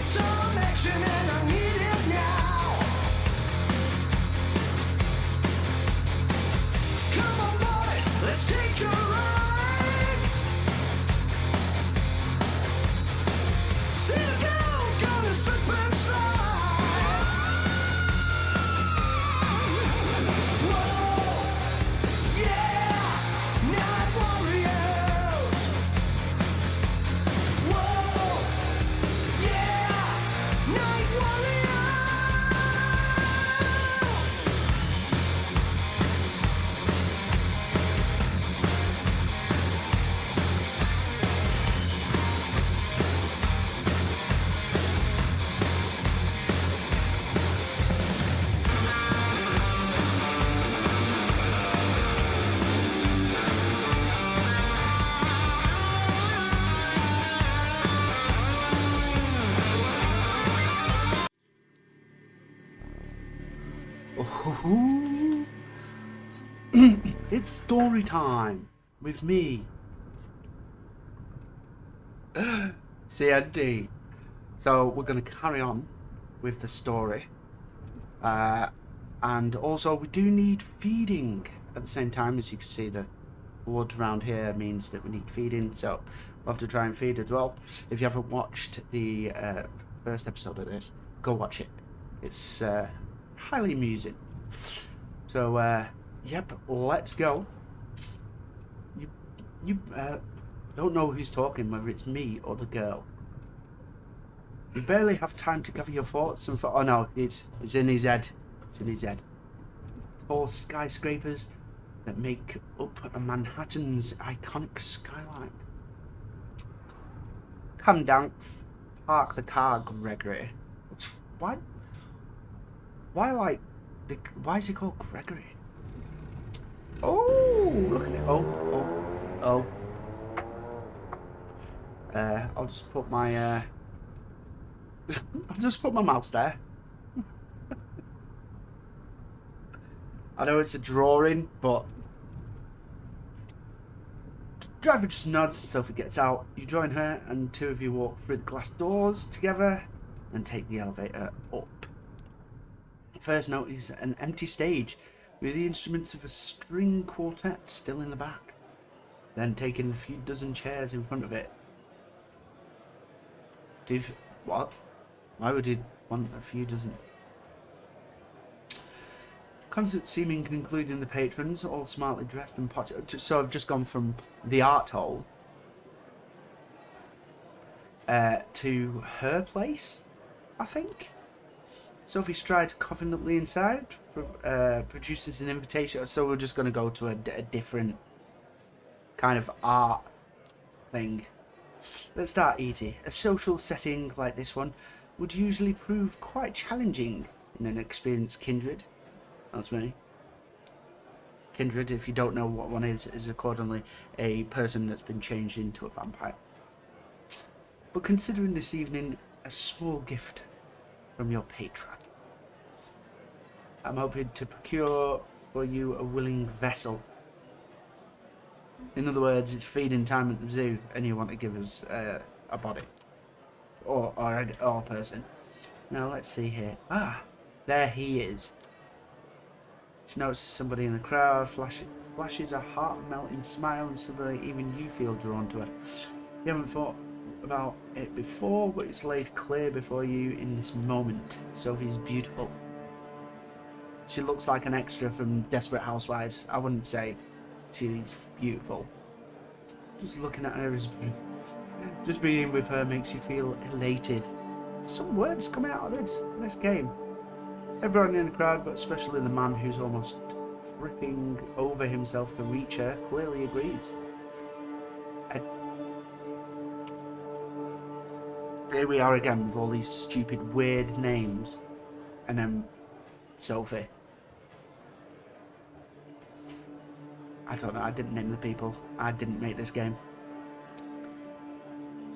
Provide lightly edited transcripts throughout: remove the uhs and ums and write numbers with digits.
Some action and I need it now. Come on, boys, let's take a ride. See the girls gonna slip and slide. Whoa, yeah, night warriors. Whoa, yeah, night warriors. Ooh. It's story time with me, CND. So we're going to carry on with the story, and also we do need feeding at the same time. As you can see, the wood around here means that we need feeding, so we'll have to try and feed as well. If you haven't watched the first episode of this, go watch it. It's highly amusing. So yep, let's go. You don't know who's talking, whether it's me or the girl. You barely have time to gather your thoughts and oh no, it's in his head. It's in his head. Tall skyscrapers that make up Manhattan's iconic skyline. Come down, park the car, Gregory. Why why is he called Gregory? Oh, look at it. Oh. I'll just put my I'll just put my mouse there. I know it's a drawing, but the driver just nods. Sophie gets out. You join her, and two of you walk through the glass doors together and take the elevator up. First note is an empty stage with the instruments of a string quartet still in the back. Then taking a few dozen chairs in front of it. What? Why would he want a few dozen? Concert seeming, including the patrons, all smartly dressed and potted. So I've just gone from the art hall to her place, I think. Sophie strides confidently inside, produces an invitation. So we're just going to go to a different kind of art thing. Let's start easy. A social setting like this one would usually prove quite challenging in an experienced kindred. That's me. Kindred, if you don't know what one is accordingly a person that's been changed into a vampire. But considering this evening a small gift from your patron, I'm hoping to procure for you a willing vessel. In other words, it's feeding time at the zoo, and you want to give us a body or a person. Now let's see here. Ah, there he is. She notices somebody in the crowd, flashes a heart-melting smile, and suddenly even you feel drawn to her. You haven't thought about it before, but it's laid clear before you in this moment. Sophie's beautiful. She looks like an extra from Desperate Housewives. I wouldn't say she's beautiful. Just looking at her just being with her makes you feel elated. Some words coming out of this game. Everyone in the crowd, but especially the man who's almost tripping over himself to reach her, clearly agrees. And here we are again with all these stupid, weird names. And then Sophie. I don't know, I didn't name the people. I didn't make this game.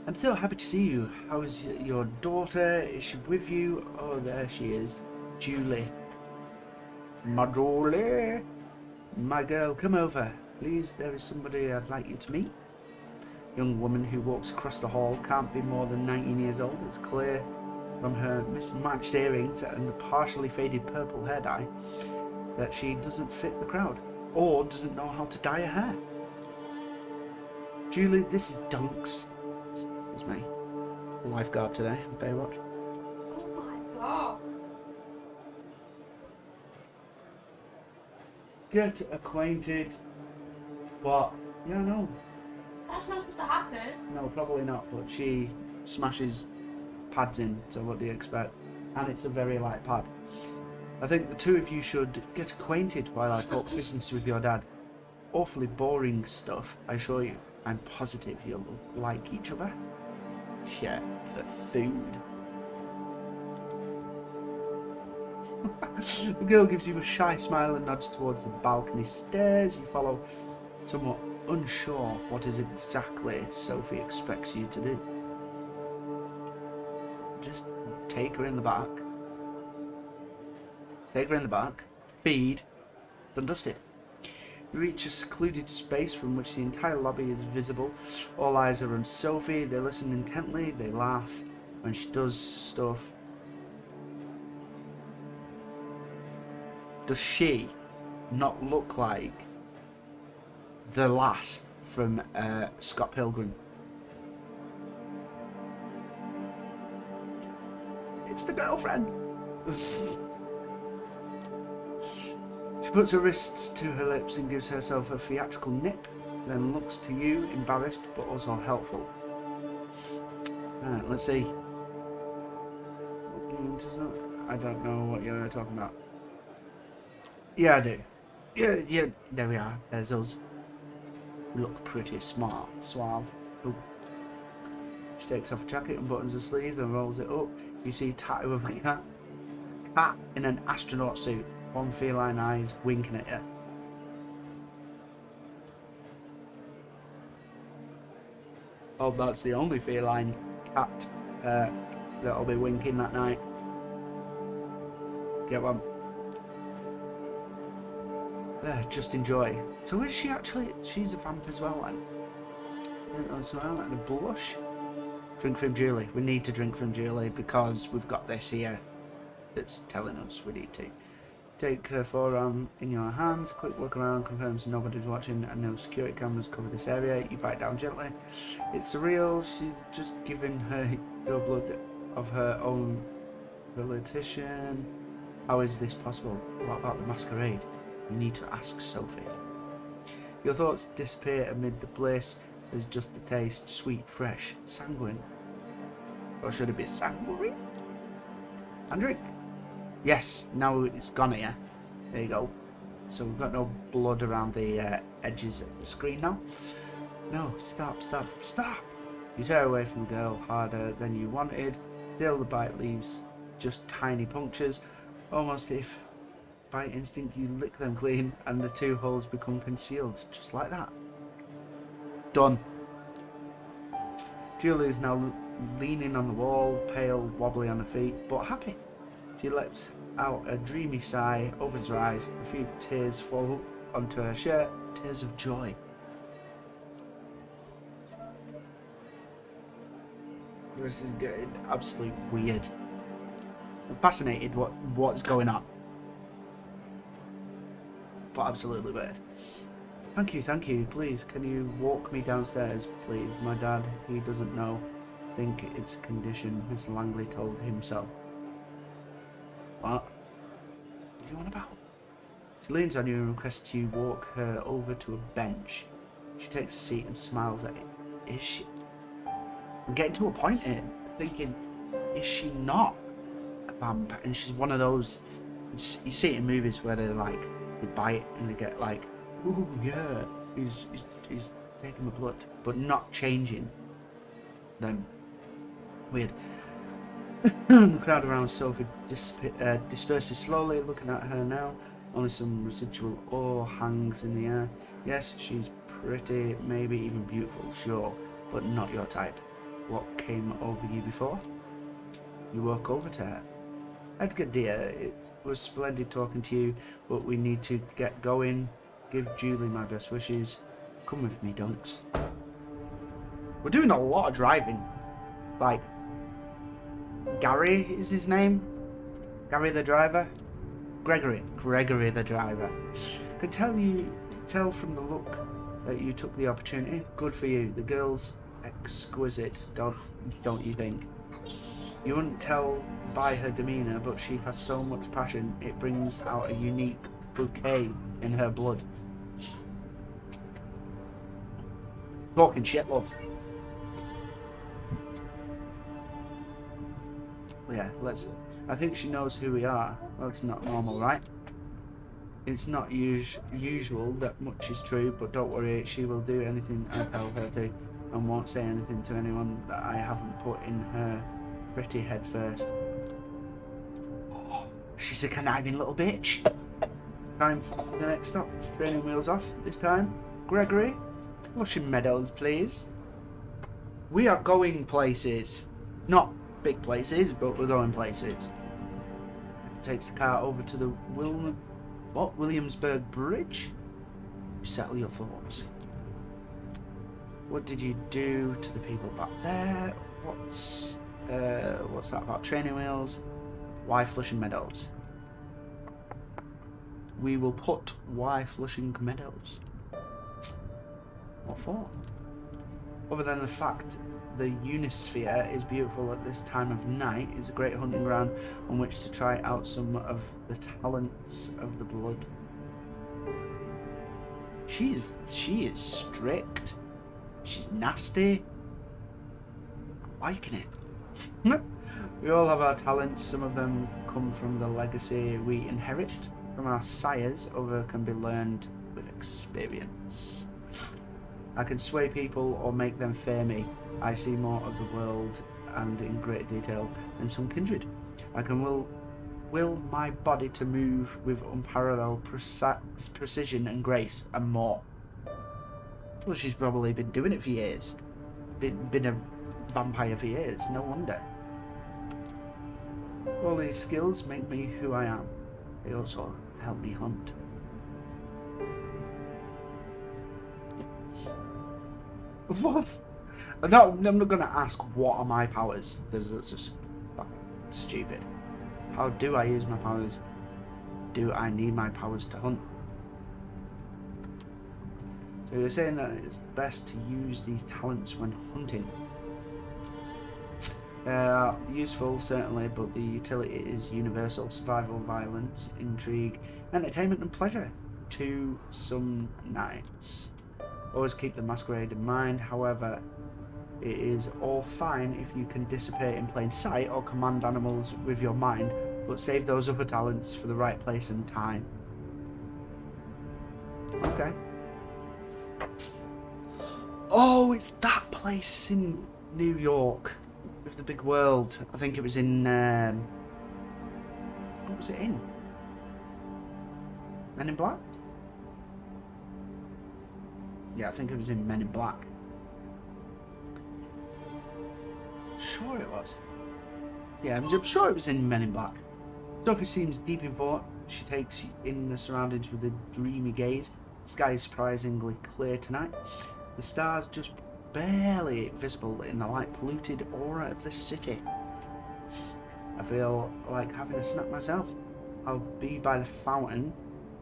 I'm so happy to see you. How is your daughter? Is she with you? Oh, there she is. Julie. My Julie. My girl, come over. Please, there is somebody I'd like you to meet. Young woman who walks across the hall can't be more than 19 years old. It's clear from her mismatched earrings and the partially faded purple hair dye that she doesn't fit the crowd, or doesn't know how to dye her hair. Julie, this is Dunks. It's me. Lifeguard today, Baywatch. Oh my god. Get acquainted. What? Yeah, no. That's not supposed to happen. No, probably not, but she smashes pads in, so what do you expect? And it's a very light pad. I think the two of you should get acquainted while I talk business with your dad. Awfully boring stuff, I assure you. I'm positive you'll like each other. Yeah, the food. The girl gives you a shy smile and nods towards the balcony stairs. You follow, somewhat unsure what is exactly Sophie expects you to do. Just take her in the back. Take her in the back. Feed. Done dusted. You reach a secluded space from which the entire lobby is visible. All eyes are on Sophie. They listen intently. They laugh when she does stuff. Does she not look like the lass from Scott Pilgrim? It's the girlfriend. She puts her wrists to her lips and gives herself a theatrical nip, then looks to you, embarrassed but also helpful. Alright, let's see. I don't know what you're talking about. Yeah, I do. Yeah, there we are. There's us. We look pretty smart, suave. Ooh. She takes off her jacket and buttons her sleeve, then rolls it up. You see a tattoo of a cat. Cat in an astronaut suit. One feline eyes winking at you. Oh, that's the only feline cat that'll be winking that night. Get one. There, just enjoy. So is she actually? She's a vamp as well then. As well, and a blush. Drink from Julie. We need to drink from Julie because we've got this here that's telling us we need to. Take her forearm in your hands, quick look around, confirms nobody's watching and no security cameras cover this area. You bite down gently. It's surreal, she's just given her your blood of her own volition. How is this possible? What about the masquerade? You need to ask Sophie. Your thoughts disappear amid the bliss. There's just the taste, sweet, fresh, sanguine. Or should it be sanguine? And drink. Yes, now it's gone here. There you go. So we've got no blood around the edges of the screen now. No, stop. You tear away from the girl harder than you wanted. Still the bite leaves just tiny punctures. Almost if by instinct you lick them clean and the two holes become concealed. Just like that. Done. Julie is now leaning on the wall, pale, wobbly on her feet, but happy. She lets out a dreamy sigh, opens her eyes, a few tears fall onto her shirt, tears of joy. This is good. Absolutely weird. I'm fascinated what's going on. But absolutely weird. Thank you. Please, can you walk me downstairs, please? My dad, he doesn't know. Think it's a condition. Miss Langley told him so. What? What do you want about? She leans on you and requests you walk her over to a bench. She takes a seat and smiles at it. Is she? I'm getting to a point here, thinking, is she not a vamp? And she's one of those, you see it in movies where they're like, they bite and they get like, ooh yeah, he's taking the blood, but not changing them. Weird. The crowd around Sophie disperses slowly, looking at her now. Only some residual awe hangs in the air. Yes, she's pretty, maybe even beautiful, sure, but not your type. What came over you before? You walk over to her. Edgar dear, it was splendid talking to you, but we need to get going. Give Julie my best wishes. Come with me, Dunks. We're doing a lot of driving. Like, Gary is his name. Gary the driver. Gregory the driver. Could tell from the look that you took the opportunity. Good for you. The girl's exquisite, don't you think? You wouldn't tell by her demeanour, but she has so much passion. It brings out a unique bouquet in her blood. Talking shit, love. Yeah, I think she knows who we are. Well, it's not normal, right? It's not usual that much is true, but don't worry, she will do anything I tell her to, and won't say anything to anyone that I haven't put in her pretty head first. Oh, she's a conniving little bitch. Time for the next stop. Training wheels off this time. Gregory, Flushing Meadows, please. We are going places. Not big places, but we're going places. Takes the car over to the Williamsburg Bridge. Settle your thoughts. What did you do to the people back there? What's that about training wheels? Why Flushing Meadows? We will put why Flushing Meadows. What for? Other than the fact the Unisphere is beautiful at this time of night, it's a great hunting ground on which to try out some of the talents of the blood. She is strict. She's nasty. I'm liking it. We all have our talents. Some of them come from the legacy we inherit from our sires. Others can be learned with experience. I can sway people or make them fear me. I see more of the world and in great detail than some kindred. I can will my body to move with unparalleled precision and grace, and more. Well, she's probably been doing it for years. Been a vampire for years, no wonder. All these skills make me who I am. They also help me hunt. What? I'm not gonna ask what are my powers, because it's just fucking stupid. How do I use my powers? Do I need my powers to hunt? So you're saying that it's best to use these talents when hunting. Useful certainly, but the utility is universal. Survival, violence, intrigue, entertainment and pleasure to some nights. Always keep the masquerade in mind. However, it is all fine if you can dissipate in plain sight or command animals with your mind, but save those other talents for the right place and time. Okay. Oh, it's that place in New York with the big world. I think it was in what was it in? Men in Black? Yeah, I think it was in Men in Black. Sure it was. Yeah, I'm sure it was in Men in Black. Sophie seems deep in thought. She takes in the surroundings with a dreamy gaze. The sky is surprisingly clear tonight. The stars just barely visible in the light-polluted aura of the city. I feel like having a snack myself. I'll be by the fountain.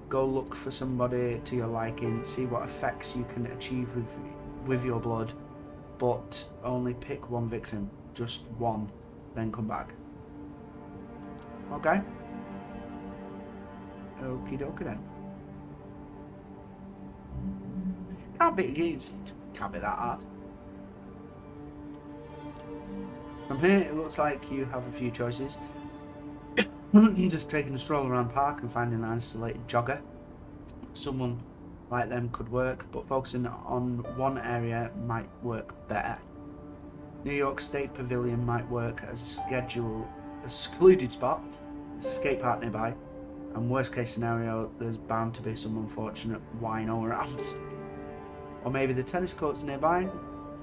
Go look for somebody to your liking. See what effects you can achieve with your blood. But only pick one victim. Just one. Then come back. Okay. Okie dokie then. Can't be that hard. From here, it looks like you have a few choices. Just taking a stroll around the park and finding an isolated jogger. Someone like them could work, but focusing on one area might work better. New York State Pavilion might work as a secluded spot, a skate park nearby, and worst case scenario, there's bound to be some unfortunate wino around. Or maybe the tennis court's nearby.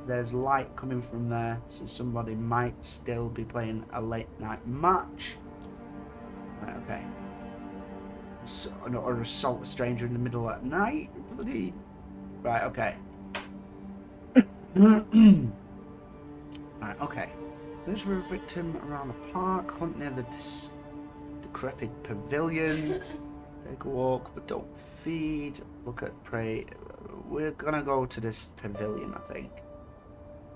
There's light coming from there, so somebody might still be playing a late night match. Right, okay. So, or assault a stranger in the middle of the night. Bloody. Right, okay. Right, okay. There's a victim around the park. Hunt near the decrepit pavilion. Take a walk, but don't feed. Look at prey. We're gonna go to this pavilion, I think.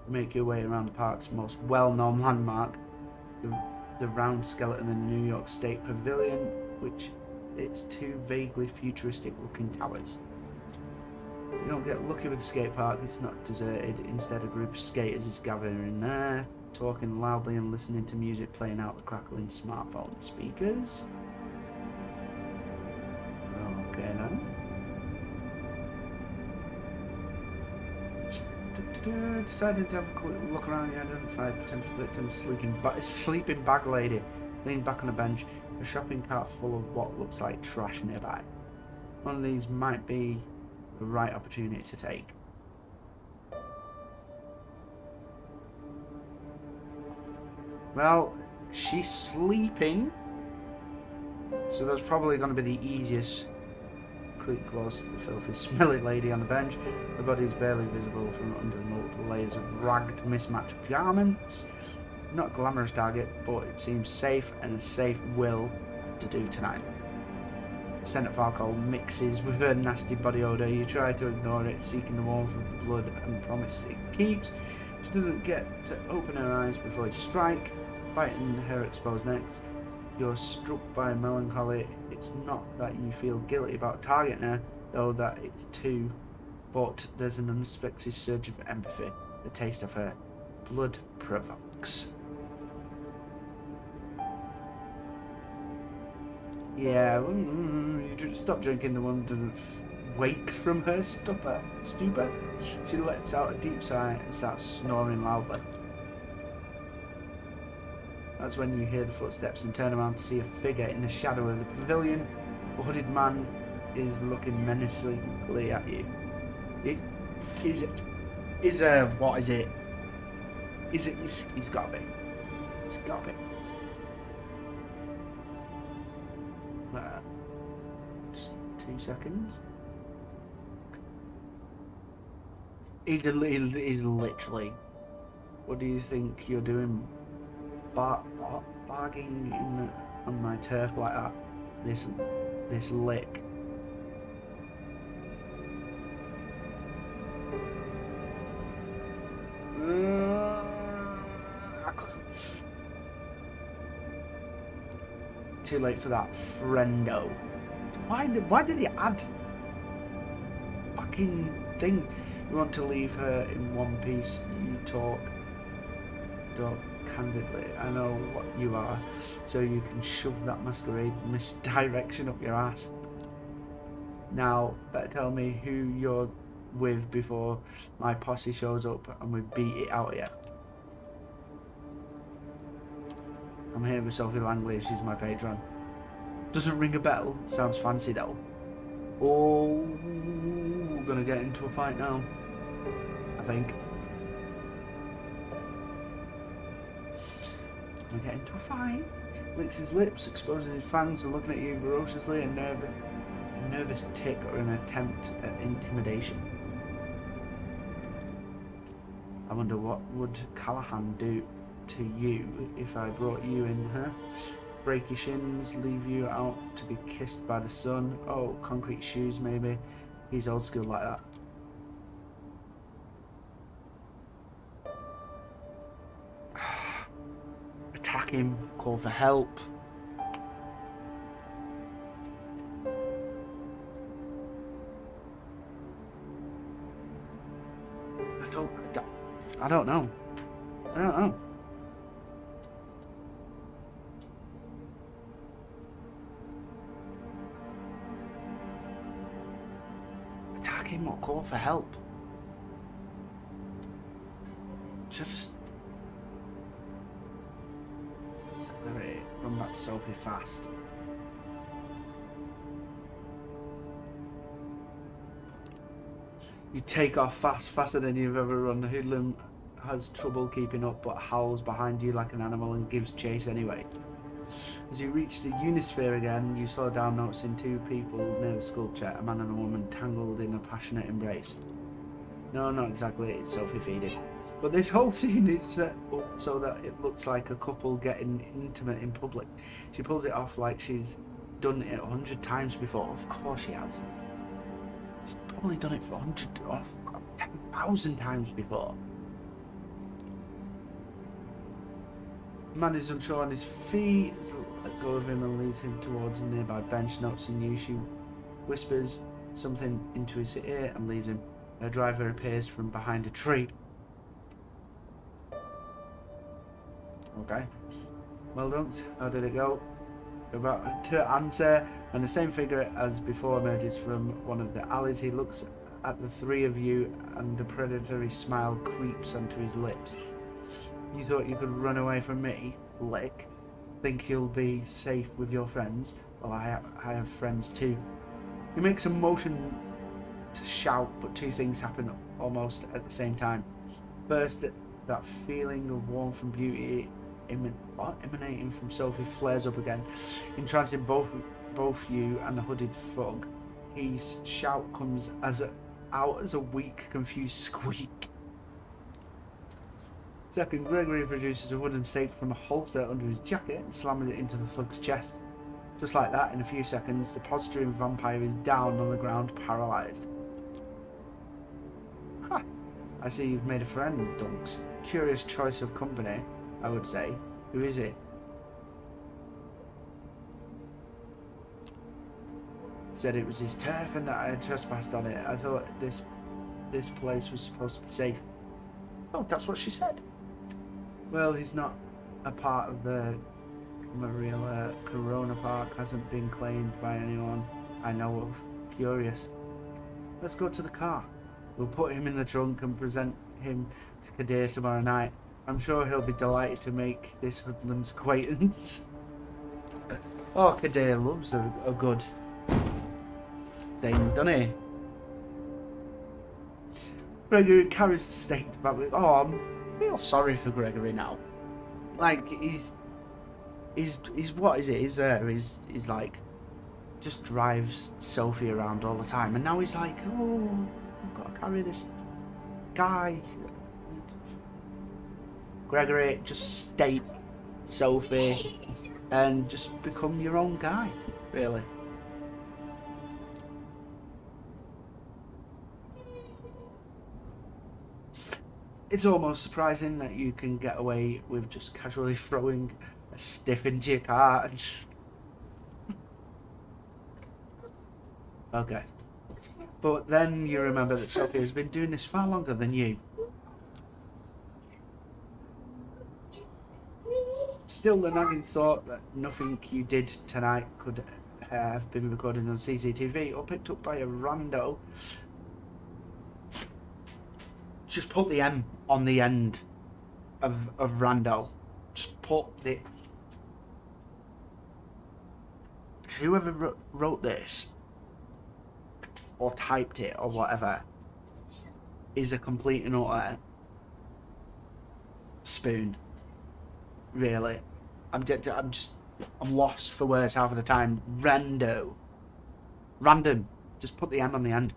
Make your way around the park's most well-known landmark, the round skeleton in the New York State Pavilion, which it's two vaguely futuristic-looking towers. You don't get lucky with the skate park, it's not deserted. Instead, a group of skaters is gathering there, talking loudly and listening to music playing out the crackling smartphone speakers. Okay, now. Decided to have a quick look around. You identified potential victims. Sleeping bag lady leaned back on a bench. A shopping cart full of what looks like trash nearby. One of these might be the right opportunity to take. Well, she's sleeping, so that's probably going to be the easiest. Creep close to the filthy, smelly lady on the bench. Her body is barely visible from under the multiple layers of ragged, mismatched garments. Not a glamorous target, but it seems safe, and a safe will have to do tonight. The scent of alcohol mixes with her nasty body odour. You try to ignore it, seeking the warmth of the blood and promise it keeps. She doesn't get to open her eyes before you strike, biting her exposed neck. You're struck by melancholy. It's not that you feel guilty about targeting her, though that it's too, but there's an unexpected surge of empathy. The taste of her blood provokes. Yeah, you stop drinking. The woman doesn't wake from her stupor. She lets out a deep sigh and starts snoring loudly. That's when you hear the footsteps and turn around to see a figure in the shadow of the pavilion. A hooded man is looking menacingly at you. He's got to be. It's got to be. Just 2 seconds. He's literally. What do you think you're doing? Barging on my turf like that. This lick. Too late for that, friendo. Why did he add fucking thing? You want to leave her in one piece. You talk candidly. I know what you are, so you can shove that masquerade misdirection up your ass. Now, better tell me who you're with before my posse shows up and we beat it out of you. I'm here with Sophie Langley. She's my patron. Doesn't ring a bell. Sounds fancy though. Oh, we're gonna get into a fight now, I think. Gonna get into a fight. Licks his lips, exposing his fangs and looking at you ferociously. A nervous tick or an attempt at intimidation. I wonder what would Callahan do to you if I brought you in, huh? Break your shins, leave you out to be kissed by the sun. Oh, concrete shoes maybe. He's old school like that. Attack him, call for help. I don't know. Attack him or call for help. Just accelerate. Run back to Sophie fast. You take off faster than you've ever run. The hoodlum has trouble keeping up, but howls behind you like an animal and gives chase anyway. As you reach the Unisphere again, you slow down, noticing two people near the sculpture, a man and a woman tangled in a passionate embrace. No, not exactly. It's Sophie feeding. But this whole scene is set up so that it looks like a couple getting intimate in public. She pulls it off like she's done it 100 times before. Of course she has. She's probably done it for 100 or 10,000 times before. The man is unsure on his feet. Let go of him and leads him towards a nearby bench. Noticing you, she whispers something into his ear and leaves him. Her driver appears from behind a tree. Okay. Well done. How did it go? About to answer, and the same figure as before emerges from one of the alleys. He looks at the three of you, and the predatory smile creeps onto his lips. You thought you could run away from me, Lick? Think you'll be safe with your friends? Well, I have friends too. He makes a motion to shout, but two things happen almost at the same time. First, that feeling of warmth and beauty emanating from Sophie flares up again, entrancing both you and the hooded thug. His shout comes out as a weak, confused squeak. Second, Gregory produces a wooden stake from a holster under his jacket and slams it into the thug's chest. Just like that, in a few seconds, the posturing vampire is down on the ground, paralysed. Ha! I see you've made a friend, Dunks. Curious choice of company, I would say. Who is it? Said it was his turf and that I had trespassed on it. I thought this place was supposed to be safe. Oh, that's what she said. Well, he's not a part of the Marilla Corona Park. Hasn't been claimed by anyone I know of. Curious. Let's go to the car. We'll put him in the trunk and present him to Kadir tomorrow night. I'm sure he'll be delighted to make this hoodlum's acquaintance. Oh, Kadir loves a good thing, doesn't he? Gregory carries the stake back with. Oh, I feel sorry for Gregory now. Like he's what is it? He's like just drives Sophie around all the time, and now he's like, oh, I've got to carry this guy. Gregory, just stake Sophie and just become your own guy, really. It's almost surprising that you can get away with just casually throwing a stiff into your car and okay. But then you remember that Sophie has been doing this far longer than you. Still, the nagging thought that nothing you did tonight could have been recorded on CCTV or picked up by a rando. Just put the M on the end of rando. Just put the... Whoever wrote this, or typed it, or whatever, is a complete and utter spoon. Really. I'm lost for words half of the time. Random. Just put the M on the end.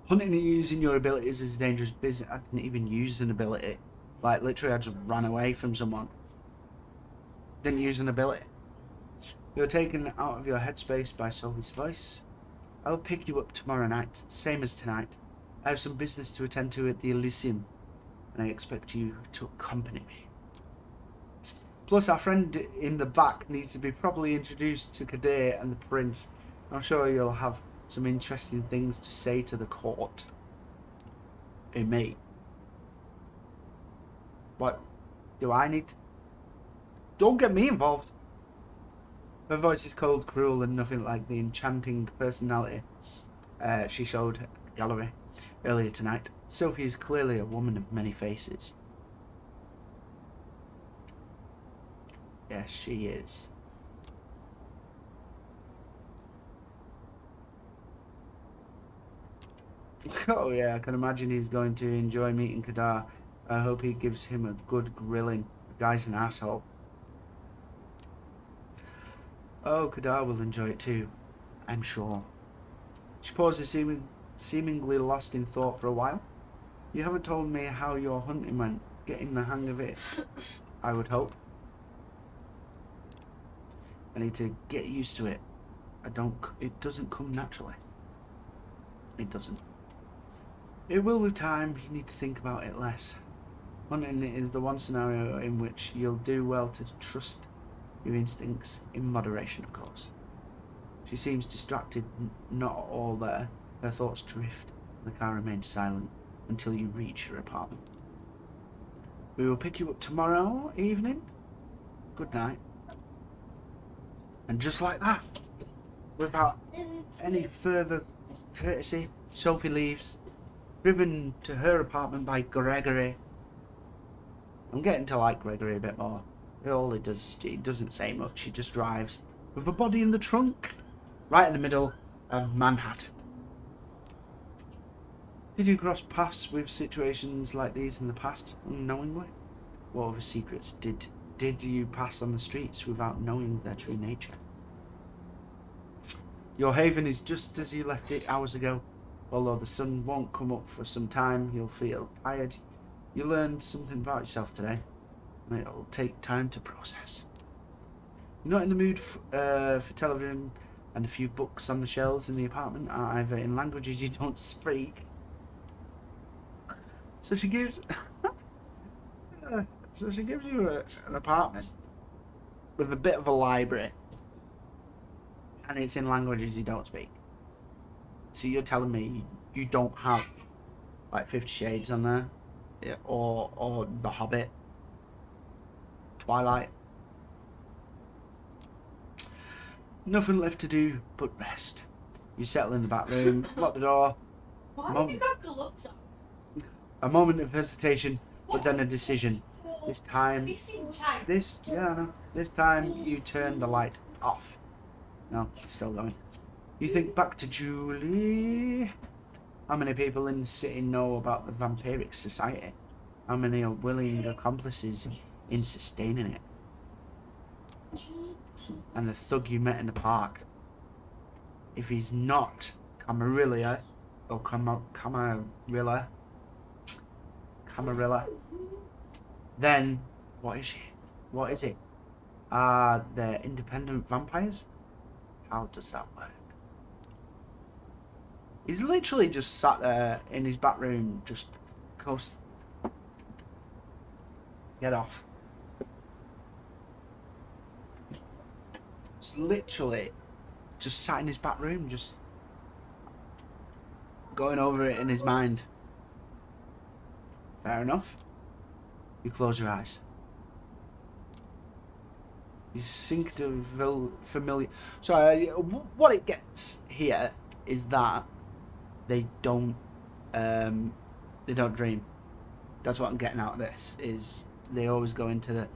Hunting and using your abilities is a dangerous business. I didn't even use an ability. Like, literally, I just ran away from someone. Didn't use an ability. You're taken out of your headspace by Sophie's voice. I will pick you up tomorrow night, same as tonight. I have some business to attend to at the Elysium, and I expect you to accompany me. Plus, our friend in the back needs to be properly introduced to Kadir and the prince. I'm sure you'll have some interesting things to say to the court. In me. What? Do I need to... Don't get me involved. Her voice is cold, cruel, and nothing like the enchanting personality she showed at the gallery earlier tonight. Sophie is clearly a woman of many faces. Yes, she is. Oh yeah, I can imagine he's going to enjoy meeting Kadar. I hope he gives him a good grilling. The guy's an asshole. Oh, Kadar will enjoy it too, I'm sure. She pauses, seemingly lost in thought for a while. You haven't told me how your hunting went. Getting the hang of it, I would hope. I need to get used to it. It doesn't come naturally. It doesn't. It will with time. You need to think about it less. Hunting is the one scenario in which you'll do well to trust your instincts, in moderation, of course. She seems distracted, not all there. Her thoughts drift. The car remains silent until you reach your apartment. We will pick you up tomorrow evening. Good night. And just like that, without any further courtesy, Sophie leaves, driven to her apartment by Gregory. I'm getting to like Gregory a bit more. All he does is he doesn't say much. He just drives with a body in the trunk, right in the middle of Manhattan. Did you cross paths with situations like these in the past, unknowingly? What other secrets did you pass on the streets without knowing their true nature? Your haven is just as you left it hours ago. Although the sun won't come up for some time, you'll feel tired. You learned something about yourself today, and it'll take time to process. You're not in the mood for television, and a few books on the shelves in the apartment are either in languages you don't speak. So she gives you an apartment with a bit of a library, and it's in languages you don't speak. So you're telling me you don't have like 50 Shades on there, or The Hobbit, Twilight? Nothing left to do but rest. You settle in the back room, lock the door. Why have you got gloves on? A moment of hesitation, but then a decision. This time, Have you seen China? This time you turn the light off. No, it's still going. You think back to Julie. How many people in the city know about the vampiric society? How many are willing accomplices in sustaining it? And the thug you met in the park. If he's not Camarilla, or Camarilla, then what is she? What is it? They're independent vampires? How does that work? He's literally just sat there in his back room, just coast. Get off. It's literally just sat in his back room, just going over it in his mind. Fair enough. You close your eyes. You think to feel familiar. So what it gets here is that they don't dream. That's what I'm getting out of this. Is they always go into the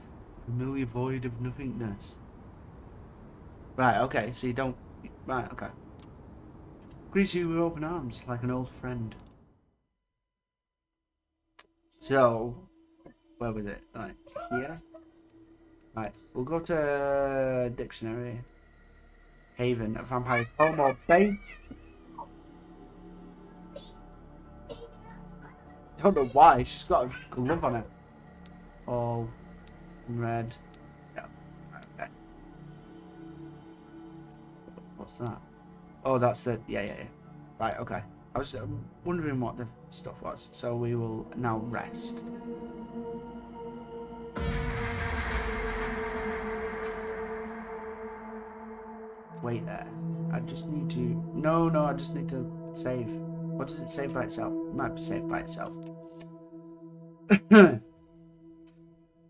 familiar void of nothingness. Right. Okay. So you don't. Right. Okay. Greets you with open arms like an old friend. So, where was it? Like here? Right, we'll go to dictionary. Haven, a vampire's home or base. Don't know why, she's got a glove on it. All red. Yeah, okay. What's that? Oh, that's the. Yeah. Right, okay. I was wondering what the stuff was, so we will now rest. Wait there. I just need to... No, I just need to save. What does it save by itself? It might be saved by itself.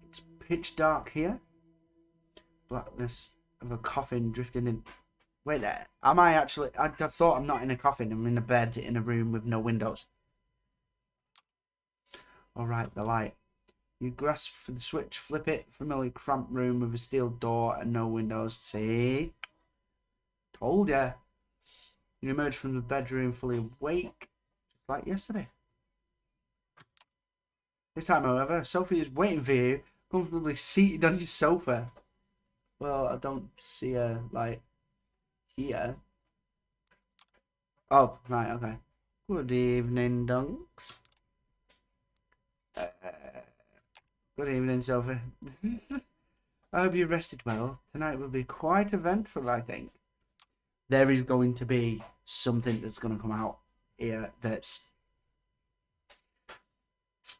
It's pitch dark here. Blackness of a coffin drifting in... Wait there. Am I actually... I thought I'm not in a coffin. I'm in a bed in a room with no windows. Alright, the light. You grasp for the switch, flip it. Familiar cramped room with a steel door and no windows. See? Told ya. You emerge from the bedroom fully awake, just like yesterday. This time, however, Sophie is waiting for you, comfortably seated on your sofa. Well, I don't see her, like, here. Oh, right, okay. Good evening, Dunks. Good evening, Sophie. I hope you rested well. Tonight will be quite eventful, I think. There is going to be something that's going to come out here that's...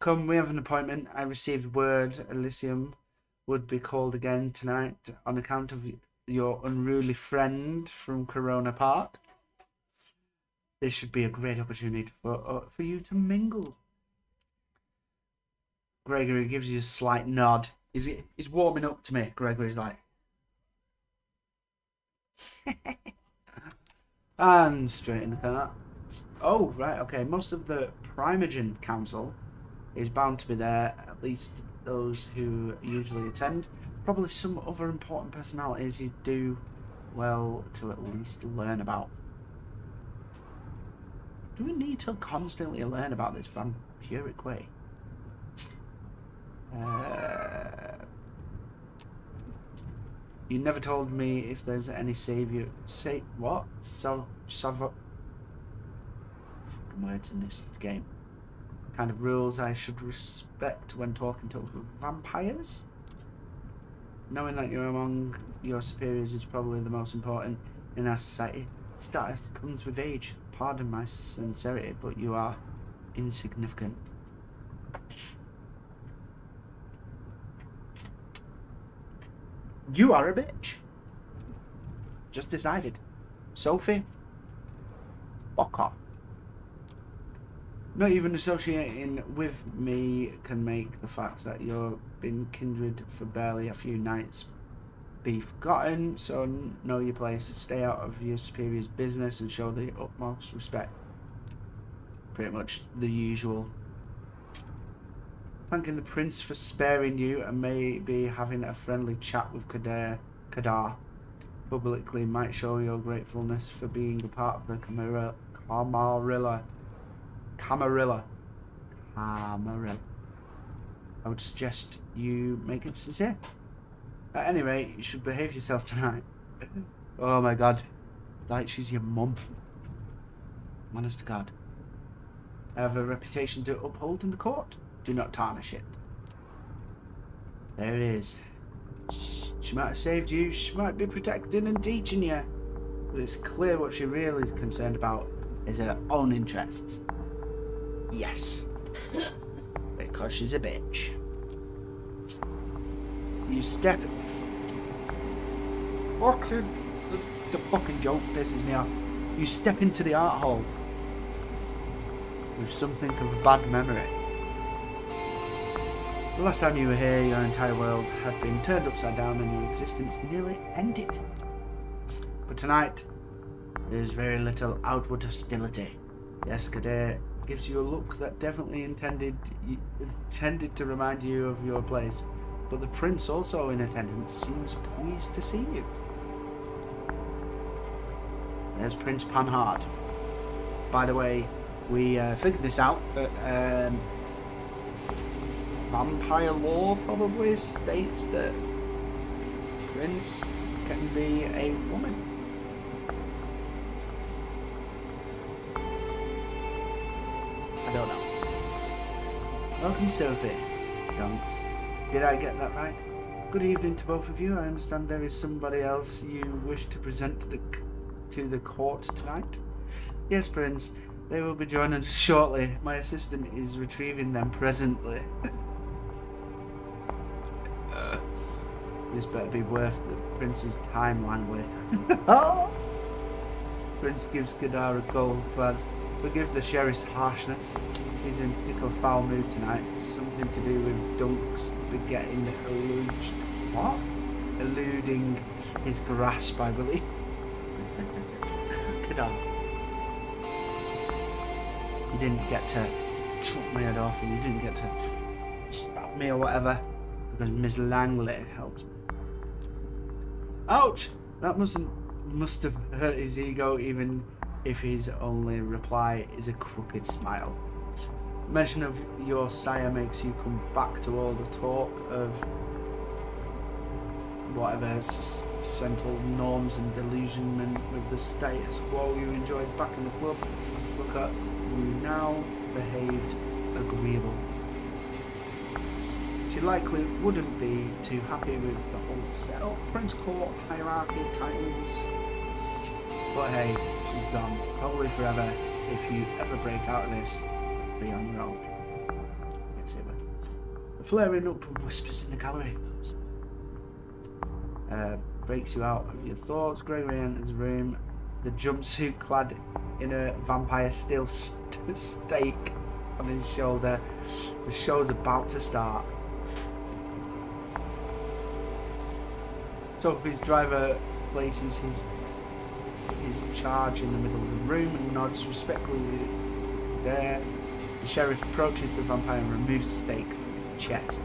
Come, we have an appointment. I received word Elysium would be called again tonight on account of your unruly friend from Corona Park. This should be a great opportunity for you to mingle. Gregory gives you a slight nod. He's warming up to me. Gregory's like... And straight in the car. Oh, right, okay. Most of the Primogen Council is bound to be there, at least those who usually attend. Probably some other important personalities you do well to at least learn about. Do we need to constantly learn about this vampiric way? You never told me if there's any savior. Say what? Fucking words in this game. Kind of rules I should respect when talking to vampires. Knowing that you're among your superiors is probably the most important in our society. Status comes with age. Pardon my sincerity, but you are insignificant. You are a bitch. Just decided. Sophie, fuck off. Not even associating with me can make the fact that you've been kindred for barely a few nights be forgotten, so know your place, stay out of your superior's business and show the utmost respect. Pretty much the usual. Thanking the prince for sparing you and maybe having a friendly chat with Kadar publicly might show your gratefulness for being a part of the Camarilla. I would suggest you make it sincere. At any rate, you should behave yourself tonight. Oh my god. Like she's your mum. Honest to God. I have a reputation to uphold in the court. Do not tarnish it. There it is. She might have saved you. She might be protecting and teaching you. But it's clear what she really is concerned about is her own interests. Yes. Because she's a bitch. You step... The fucking joke pisses me off. You step into the art hall with something of a bad memory. The last time you were here, your entire world had been turned upside down and your existence nearly ended. But tonight, there is very little outward hostility. Yes, Kadir gives you a look that definitely intended to remind you of your place. But the prince, also in attendance, seems pleased to see you. There's Prince Panhard. By the way, we figured this out, that vampire law probably states that Prince can be a woman. I don't know. Welcome, Sophie. Dunks. Did I get that right? Good evening to both of you. I understand there is somebody else you wish to present to the court tonight. Yes, Prince. They will be joining us shortly. My assistant is retrieving them presently. This better be worth the Prince's time, Langley. Prince gives Kadar a gold glance. Forgive the sheriff's harshness. He's in particular foul mood tonight. Something to do with Dunks begetting eluding his grasp, I believe. Kadar. You didn't get to chop me head off, and you didn't get to stab me or whatever, because Miss Langley helped me. Ouch! That must have hurt his ego, even if his only reply is a crooked smile. Mention of your sire makes you come back to all the talk of whatever central norms and delusionment with the status quo you enjoyed back in the club. Look at you now behaved agreeable. She likely wouldn't be too happy with the whole setup, Prince Court, hierarchy, titles. But hey, she's gone. Probably forever. If you ever break out of this, be on your own. The flaring up whispers in the gallery. Breaks you out of your thoughts. Gregory enters the room. The jumpsuit clad in a vampire steel stake on his shoulder. The show's about to start. Sophie's driver places his charge in the middle of the room and nods respectfully there. The sheriff approaches the vampire and removes the stake from his chest.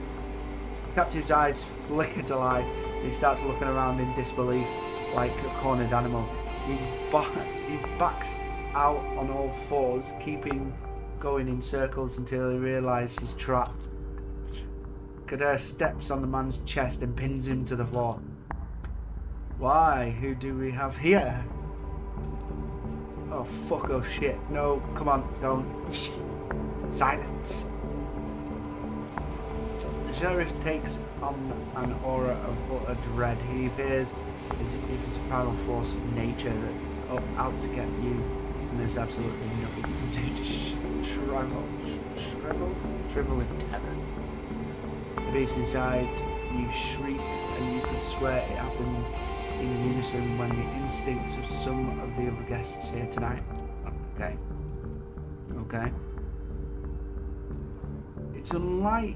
The captive's eyes flicker to life and he starts looking around in disbelief like a cornered animal. He backs out on all fours, keeping going in circles until he realizes he's trapped. Kader steps on the man's chest and pins him to the floor. Why? Who do we have here? Oh fuck, oh shit. No, come on, don't. Silence. The sheriff takes on an aura of utter dread. He appears as if he's a primal force of nature that's out to get you, and there's absolutely nothing you can do to shrivel in terror. The beast inside you shrieks, and you could swear it happens in unison when the instincts of some of the other guests here tonight. Okay. It's unlike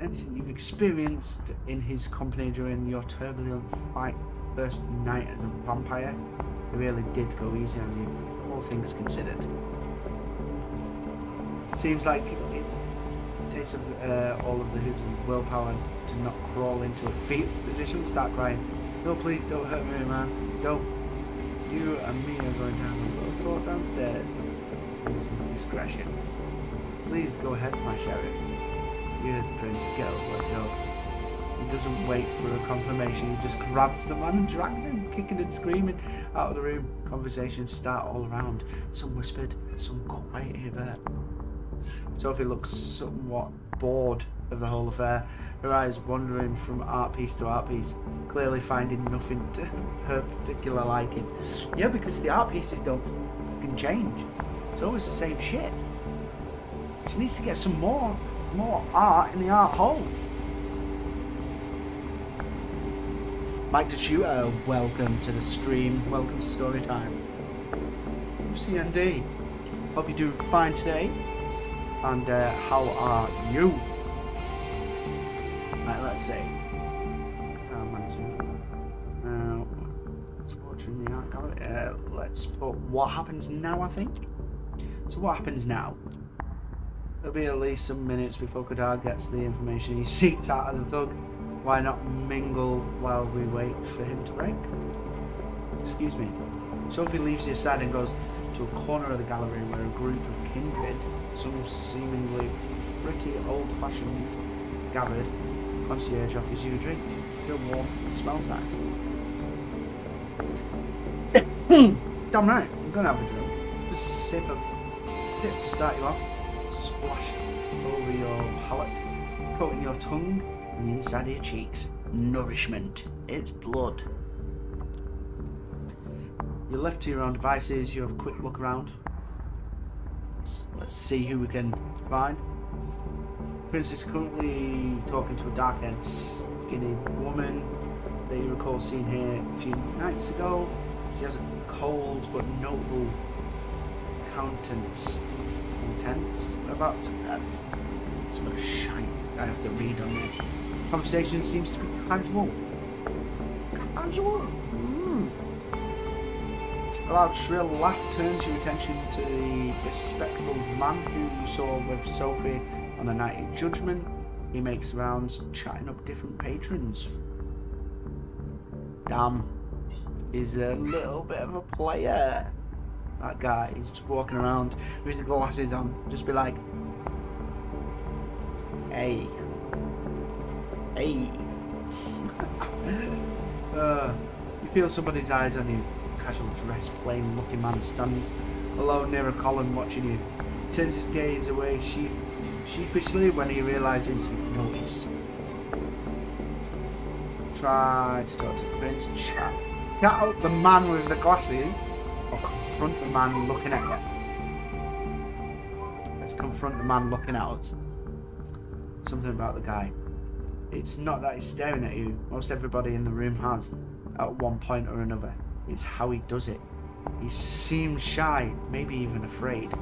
anything you've experienced in his company during your turbulent first night as a vampire. It really did go easy on you, all things considered. Seems like it takes of all of the hoods and willpower to not crawl into a fetal position, start crying. No, please don't hurt me, man. Don't. You and me are going down a little talk downstairs. This is discretion. Please go ahead, my sheriff. You're the prince. Get up, let's go. He doesn't wait for a confirmation. He just grabs the man and drags him, kicking and screaming out of the room. Conversations start all around. Some whispered, some quiet here. Sophie looks somewhat bored of the whole affair, her eyes wandering from art piece to art piece, clearly finding nothing to her particular liking. Yeah, because the art pieces don't fucking change. It's always the same shit. She needs to get some more art in the art hole. Mike the Shooter, welcome to the stream. Welcome to story time. CND. Hope you're doing fine today. And how are you? Right, let's see. Watching the art gallery. Let's put what happens now, I think. So what happens now? There'll be at least some minutes before Kadar gets the information he seeks out of the thug. Why not mingle while we wait for him to break? Excuse me. Sophie leaves the side and goes to a corner of the gallery where a group of kindred, some seemingly pretty old-fashioned, gathered. Concierge offers you a drink. Still warm and smells nice. Damn right, I'm gonna have a drink. Just a sip to start you off. Splash over your palate, coating your tongue and the inside of your cheeks. Nourishment. It's blood. You're left to your own devices. You have a quick look around. Let's see who we can find. Prince is currently talking to a dark-haired, skinny woman that you recall seeing here a few nights ago. She has a cold but notable countenance. About some of the shite I have to read on this. Conversation seems to be casual. A loud shrill laugh turns your attention to the bespectacled man who you saw with Sophie on the night of judgment. He makes rounds chatting up different patrons. Damn, he's a little bit of a player. That guy, he's just walking around with his glasses on, just be like, hey. You feel somebody's eyes on you. casual dressed, plain looking man stands alone near a column watching you. He turns his gaze away sheepishly when he realizes you've noticed. Try to talk to the prince. Chat out the man with the glasses, or confront the man looking at you. Let's confront the man looking at us. Something about the guy. It's not that he's staring at you. Most everybody in the room has, at one point or another. It's how he does it. He seems shy, maybe even afraid.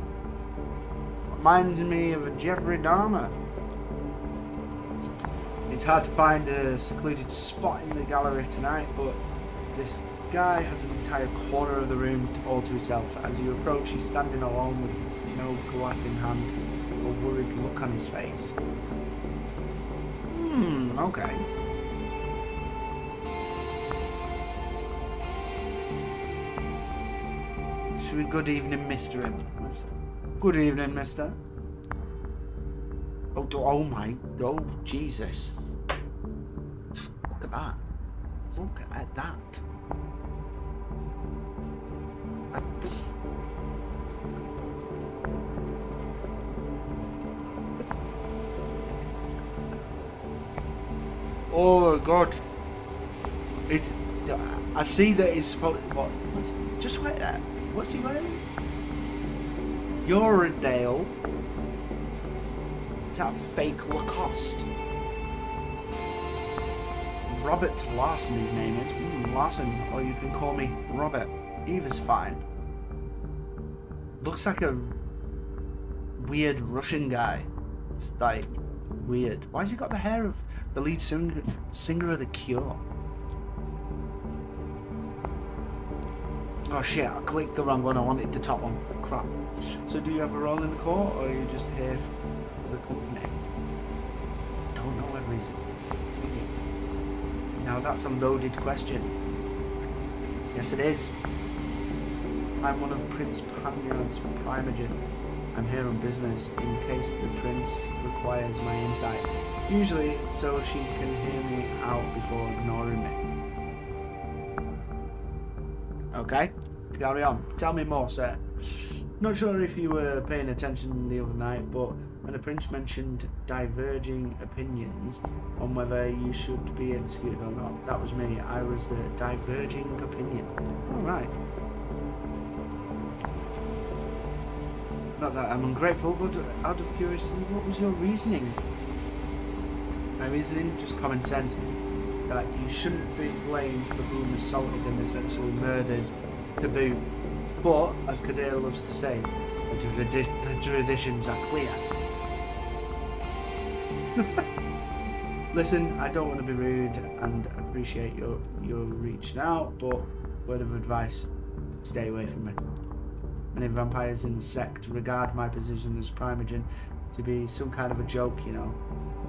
Reminds me of a Jeffrey Dahmer. It's hard to find a secluded spot in the gallery tonight, but this guy has an entire corner of the room all to himself. As you approach, he's standing alone with no glass in hand, a worried look on his face. Okay. Should we good evening, Mr. him? Good evening, mister. Oh my, oh Jesus. Look at that. Look at that. Oh God! I see that it's supposed. What? Just wait there. What's he wearing? Uredale. Is that fake Lacoste? Robert Larson, his name is. Larson, or you can call me Robert. Either's fine. Looks like a weird Russian guy. It's like weird. Why has he got the hair of the lead singer of The Cure? Oh shit, I clicked the wrong one. I wanted the top one. Crap. So do you have a role in the court, or are you just here for the company? Don't know every reason. Now that's a loaded question. Yes it is. I'm one of Prince Panyard's primogen. I'm here on business in case the prince requires my insight. Usually so she can hear me out before ignoring me. Okay, carry on. Tell me more, sir. Not sure if you were paying attention the other night, but when the prince mentioned diverging opinions on whether you should be executed or not, that was me. I was the diverging opinion. All right. Not that I'm ungrateful, but out of curiosity, what was your reasoning? My reasoning? Just common sense. That you shouldn't be blamed for being assaulted and essentially murdered to boot. But, as Kadir loves to say, the traditions are clear. Listen, I don't want to be rude and appreciate your reaching out, but word of advice, stay away from me. Many vampires in the sect regard my position as primogen to be some kind of a joke, you know.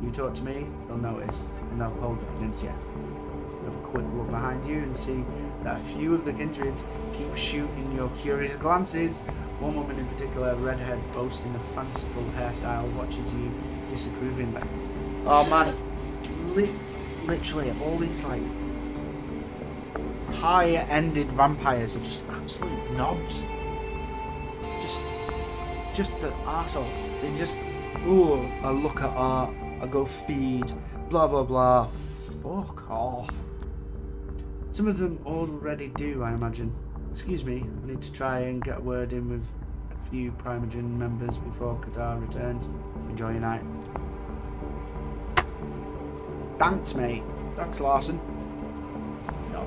You talk to me, they'll notice, and they'll hold it against you. Have a quick look behind you and see that a few of the kindred keep shooting your curious glances. One woman in particular, a redhead boasting a fanciful hairstyle, watches you disapprovingly. Oh man, literally all these like high-ended vampires are just absolute knobs. Just the arseholes. They just, ooh, I look at art, I go feed, blah blah blah. Fuck off. Some of them already do, I imagine. Excuse me, I need to try and get a word in with a few primogen members before Kadar returns. Enjoy your night. Thanks, mate. Thanks, Larson. No.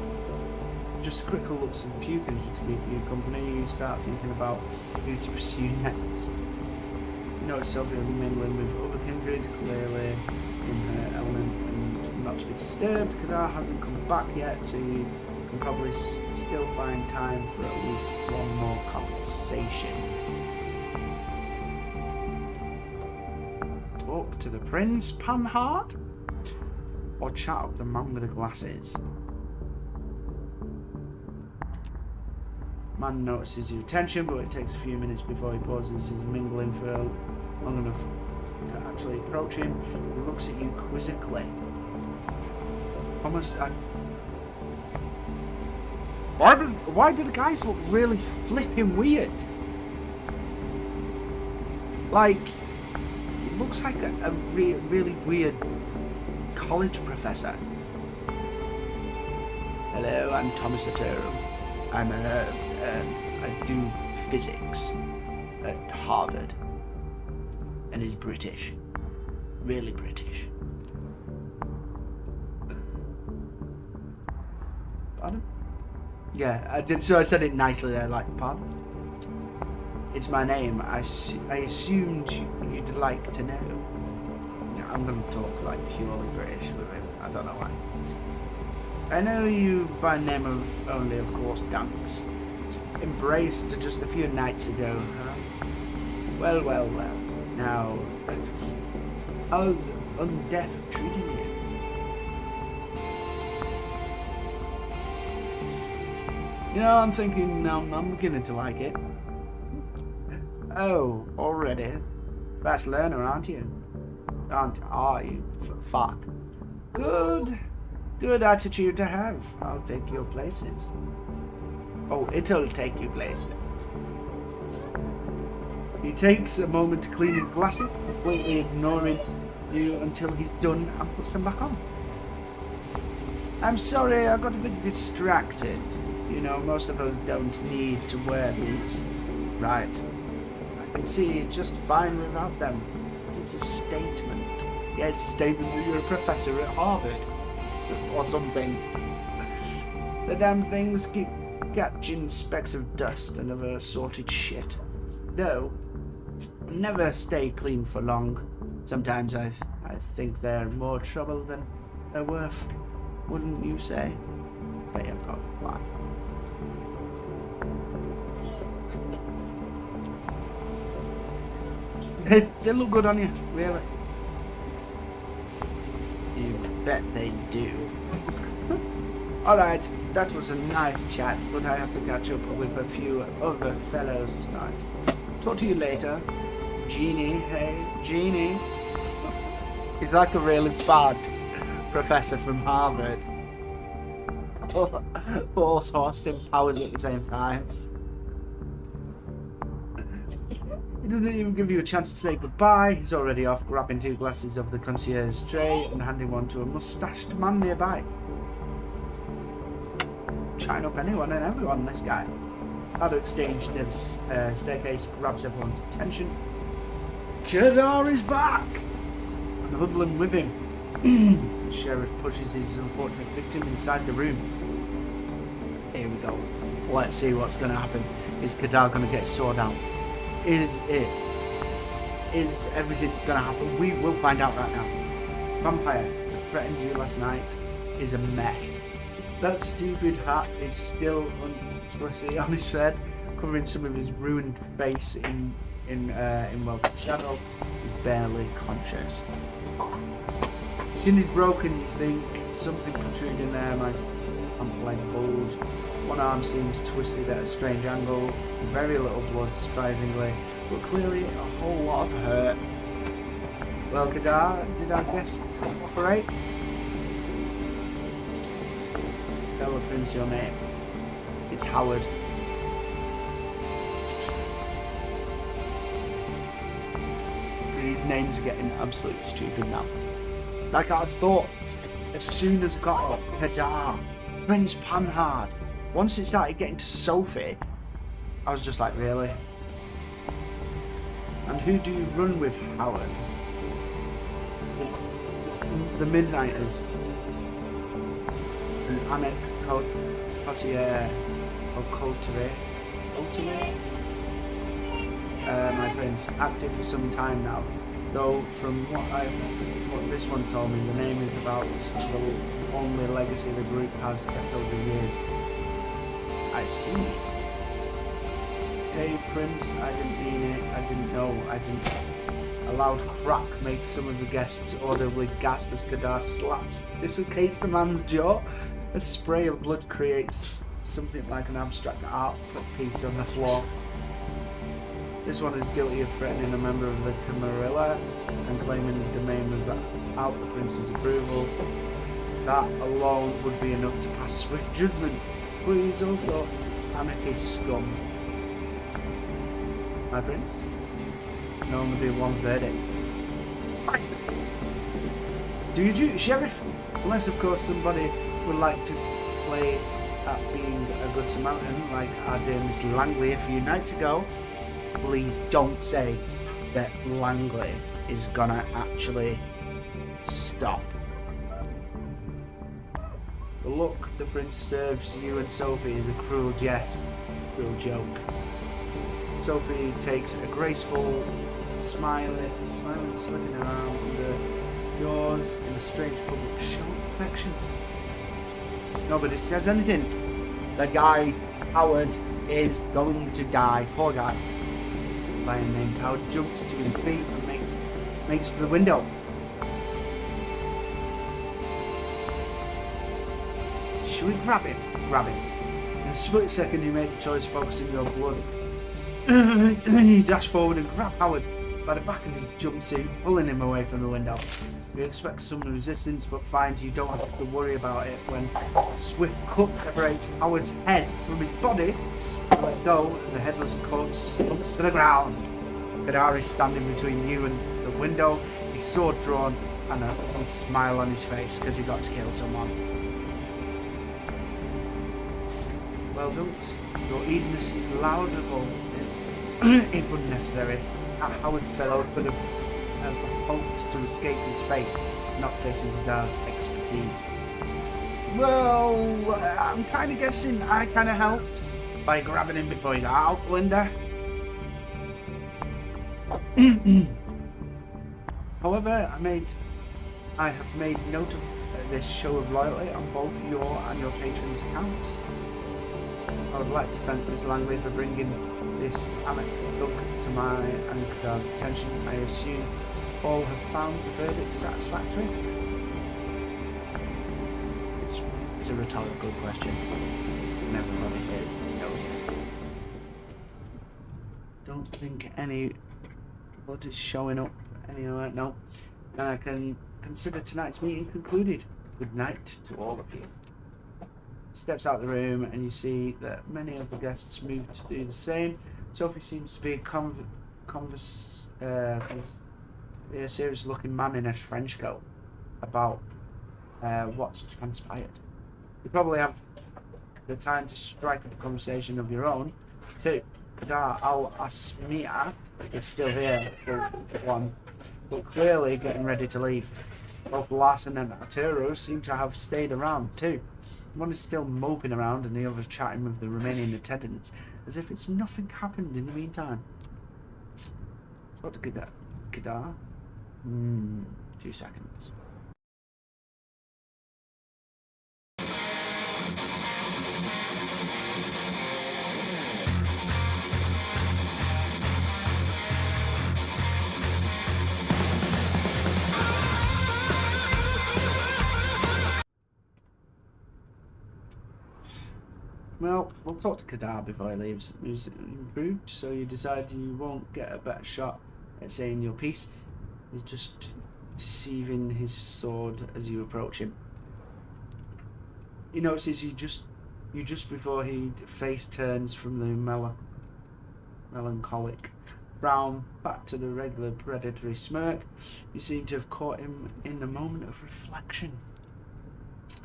Just a quick look at a few kindred to keep you company. You start thinking about who to pursue next. You notice Sophia mingling with other kindred, clearly in her element and not to be disturbed. Kadar hasn't come back yet, so you can probably still find time for at least one more conversation. Talk to the prince, Panhard? Or chat up the man with the glasses? Man notices your attention, but it takes a few minutes before he pauses his mingling for long enough to actually approach him. He looks at you quizzically. Why do the guys look really flipping weird? Like, it looks like a really weird college professor. Hello, I'm Thomas Otero. I do physics at Harvard. And he's British. Really British. Pardon? Yeah, I did. So I said it nicely there, like, pardon? It's my name. I assumed you'd like to know. Yeah, I'm going to talk like purely British with him. I don't know why. I know you by name only, of course, Dunks. Embraced just a few nights ago, huh? Well. Now, how's Undeaf treating you? You know, I'm thinking, I'm beginning to like it. Oh, already? Fast learner, aren't you? Are you? Fuck. Good attitude to have. I'll take your places. Oh, it'll take you places. He takes a moment to clean his glasses, completely ignoring you until he's done and puts them back on. I'm sorry, I got a bit distracted. You know, most of us don't need to wear these. Right. I can see just fine without them. But it's a statement. Yeah, it's a statement that you're a professor at Harvard. Or something. The damn things keep catching specks of dust and other assorted shit. Though, never stay clean for long. Sometimes I think they're more trouble than they're worth. Wouldn't you say? But yeah, oh, why? They look good on you, really. You bet they do. Alright, that was a nice chat, but I have to catch up with a few other fellows tonight. Talk to you later. Jeannie, hey, Jeannie. He's like a really bad professor from Harvard. But also Austin Powers at the same time. He doesn't even give you a chance to say goodbye. He's already off, grabbing 2 glasses of the concierge tray and handing one to a mustached man nearby. Chatting up anyone and everyone, this guy. Out of exchange near the staircase, grabs everyone's attention. Kedar is back! And huddling with him. The sheriff pushes his unfortunate victim inside the room. Here we go. Let's see what's going to happen. Is Kedar going to get his sword out? Is everything going to happen? We will find out right now. Vampire that threatened you last night is a mess. That stupid hat is still explicitly on his head, covering some of his ruined face in welcome shadow. He's barely conscious. Skin is broken, you think. Something protruding there, my leg bulge. One arm seems twisted at a strange angle. Very little blood, surprisingly, but clearly a whole lot of hurt. Well, Kedar, did our guest cooperate? Tell the prince your name. It's Howard. These names are getting absolutely stupid now. Like I thought, as soon as I got up, Kedar, Prince Panhard. Once it started getting to Sophie, I was just like, really? And who do you run with, Howard? The Midnighters. And Anek Cotier or Cotier. My prince, active for some time now. Though from what this one told me, the name is about the only legacy the group has kept over years. I see. Hey Prince, I didn't mean it. I didn't know. I didn't. A loud crack makes some of the guests audibly gasp as Kedar dislocates the man's jaw. A spray of blood creates something like an abstract art piece on the floor. This one is guilty of threatening a member of the Camarilla and claiming the domain without the prince's approval. That alone would be enough to pass swift judgment. but he's also anarchy scum. My prince, can only be one verdict. Do your duty, Sheriff. Unless, of course, somebody would like to play at being a good Samaritan like I did Miss Langley a few nights ago. Please don't say that Langley is gonna actually stop. The look the prince serves you and Sophie is a cruel jest, cruel joke. Sophie takes a graceful, smiling, slipping around under yours in a strange public show of affection. Nobody says anything. The guy, Howard, is going to die. Poor guy. Lion named Howard jumps to his feet and makes for the window. Should we grab him? Grab him. In a split second, you make the choice, focusing your blood. You dash forward and grab Howard by the back of his jumpsuit, pulling him away from the window. You expect some resistance, but find you don't have to worry about it when a swift cut separates Howard's head from his body. You let go, and the headless corpse slumps to the ground. Kadar is standing between you and the window, his sword drawn, and a smile on his face because he got to kill someone. Well done. Your eagerness is laudable if unnecessary. That Howard fellow could have hoped to escape his fate, not facing Kadar's expertise. Well, I'm kind of guessing I kind of helped by grabbing him before he got out, Linda. However, I have made note of this show of loyalty on both your and your patrons' accounts. I would like to thank Miss Langley for bringing this anecdote to my and Kadar's attention. I assume all have found the verdict satisfactory? It's a rhetorical question, and everybody here knows it. Don't think anybody's showing up anywhere. No. And I can consider tonight's meeting concluded. Good night to all of you. Steps out the room, and you see that many of the guests move to do the same. Sophie seems to be a serious-looking man in a trench coat about what's transpired. You probably have the time to strike up a conversation of your own. Too. Kadar Al-Asmiya is still here for one, but clearly getting ready to leave. Both Larson and Arturo seem to have stayed around too. One is still moping around and the other chatting with the remaining attendants, as if it's nothing happened in the meantime. What did Kadar? 2 seconds. Well, we'll talk to Kadar before he leaves. He's improved, so you decide you won't get a better shot at saying your piece. He's just sheathing his sword as you approach him. He notices you just before he face turns from the melancholic frown back to the regular predatory smirk. You seem to have caught him in a moment of reflection.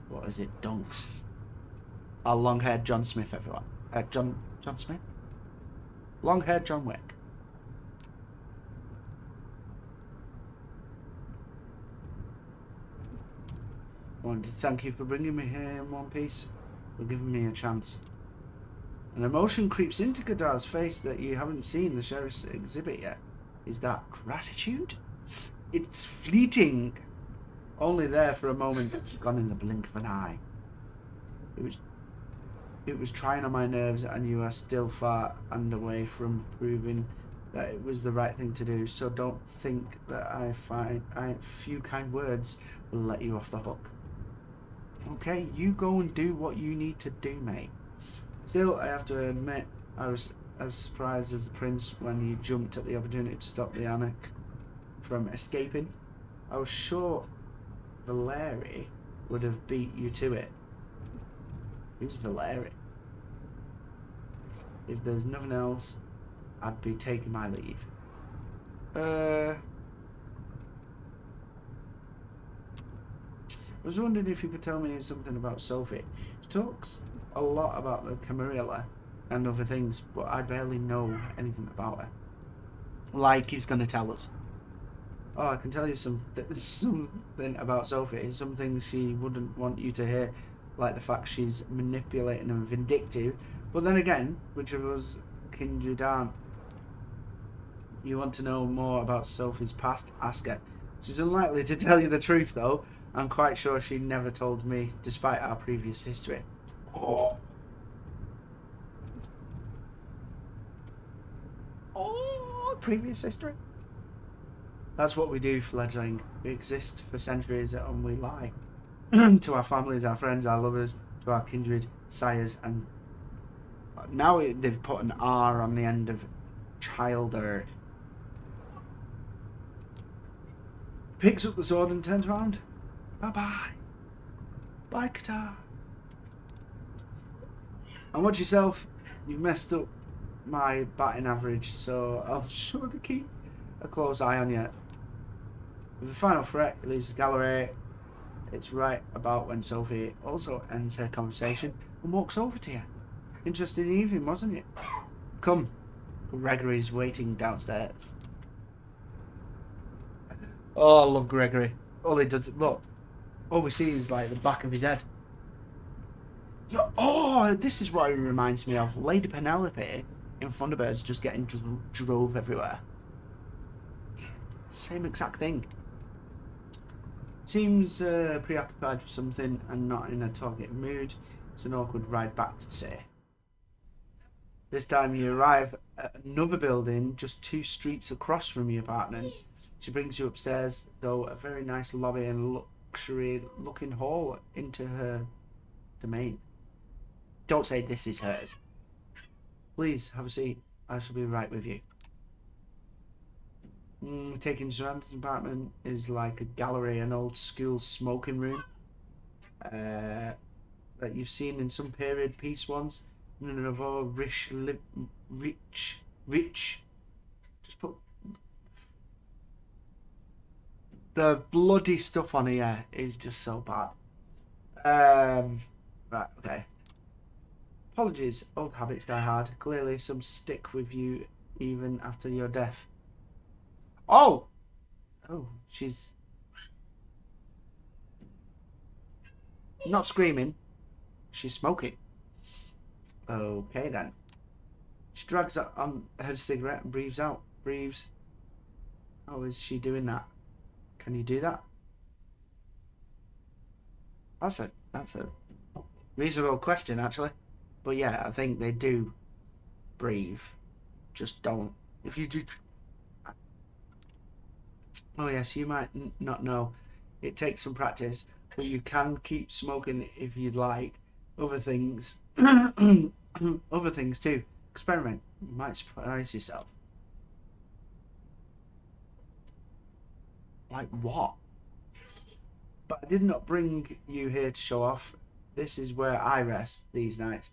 What is it, donks? Long-haired John Smith, everyone. John Smith? Long-haired John Wick. I wanted to thank you for bringing me here in one piece, for giving me a chance. An emotion creeps into Kadar's face that you haven't seen the sheriff's exhibit yet. Is that gratitude? It's fleeting. Only there for a moment, gone in the blink of an eye. It was trying on my nerves, and you are still far and away from proving that it was the right thing to do, so don't think that few kind words will let you off the hook. Okay, you go and do what you need to do, mate. Still, I have to admit, I was as surprised as the prince when you jumped at the opportunity to stop the Anak from escaping. I was sure Valeri would have beat you to it. Who's Valeri? If there's nothing else, I'd be taking my leave. I was wondering if you could tell me something about Sophie. She talks a lot about the Camarilla and other things, but I barely know anything about her. Like he's going to tell us. Oh, I can tell you something about Sophie. Some things she wouldn't want you to hear, like the fact she's manipulating and vindictive. But then again, which of us kindred aren't? You want to know more about Sophie's past? Ask her. She's unlikely to tell you the truth, though. I'm quite sure she never told me, despite our previous history. Oh, previous history? That's what we do, fledgling. We exist for centuries and we lie. To our families, our friends, our lovers, to our kindred, sires, and... Now they've put an R on the end of childer. Picks up the sword and turns around. Bye-bye. Bye, Qatar. And watch yourself. You've messed up my batting average, so I'll sure to keep a close eye on you. With the final threat, he leaves the gallery. It's right about when Sophie also ends her conversation and walks over to you. Interesting evening, wasn't it? Come. Gregory's waiting downstairs. Oh, I love Gregory. All he does, look. All we see is like the back of his head. Oh, this is what it reminds me of. Lady Penelope in Thunderbirds just getting drove everywhere. Same exact thing. Seems preoccupied with something and not in a talkative mood. It's an awkward ride back to say. This time you arrive at another building just 2 streets across from your apartment. She brings you upstairs, though a very nice lobby and luxury looking hall into her domain. Don't say this is hers. Please have a seat. I shall be right with you. Taking Surround's apartment is like a gallery, an old school smoking room that you've seen in some period piece once. None of our rich. Just put the bloody stuff on here is just so bad. Right, okay. Apologies, old habits die hard. Clearly, some stick with you even after your death. Oh, she's not screaming. She's smoking. Okay then. She drags on her cigarette and breathes out. Breathes. How is she doing that? Can you do that? That's a reasonable question, actually. But yeah, I think they do breathe. Just don't. If you do. Oh yes, you might not know. It takes some practice, but you can keep smoking if you'd like. Other things, other things too. Experiment. You might surprise yourself. Like what? But I did not bring you here to show off. This is where I rest these nights.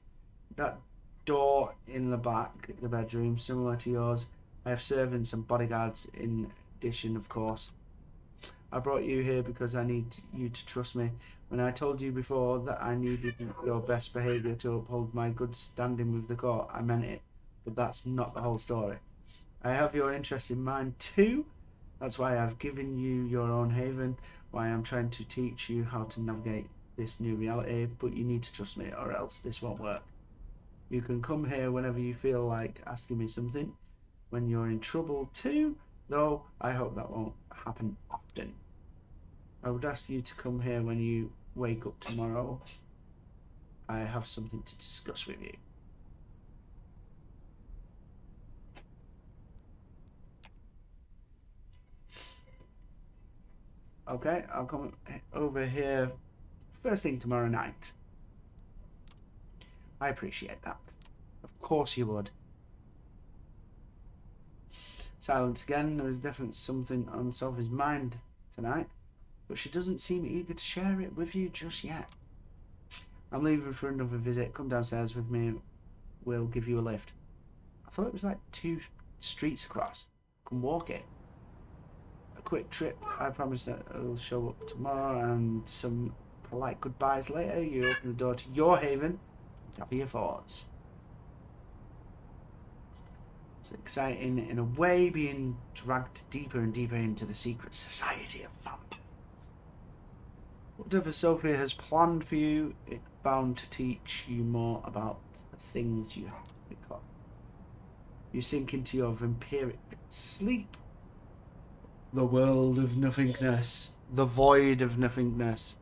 That door in the back, the bedroom, similar to yours. I have servants and bodyguards in addition, of course. I brought you here because I need you to trust me. When I told you before that I needed your best behaviour to uphold my good standing with the court, I meant it. But that's not the whole story. I have your interest in mind too. That's why I've given you your own haven, why I'm trying to teach you how to navigate this new reality, but you need to trust me or else this won't work. You can come here whenever you feel like asking me something, when you're in trouble too, though I hope that won't happen often. I would ask you to come here when you wake up tomorrow. I have something to discuss with you. Okay, I'll come over here first thing tomorrow night. I appreciate that. Of course you would. Silence again. There is definitely something on Sophie's mind tonight, but she doesn't seem eager to share it with you just yet. I'm leaving for another visit. Come downstairs with me. We'll give you a lift. I thought it was like 2 streets across. Can walk it. A quick trip. I promise that it'll show up tomorrow, and some polite goodbyes later. You open the door to your haven. Gather your thoughts. It's exciting in a way, being dragged deeper and deeper into the secret society of vampires. Whatever Sophie has planned for you, it's bound to teach you more about the things you have to become. You sink into your vampiric sleep. The world of nothingness. The void of nothingness.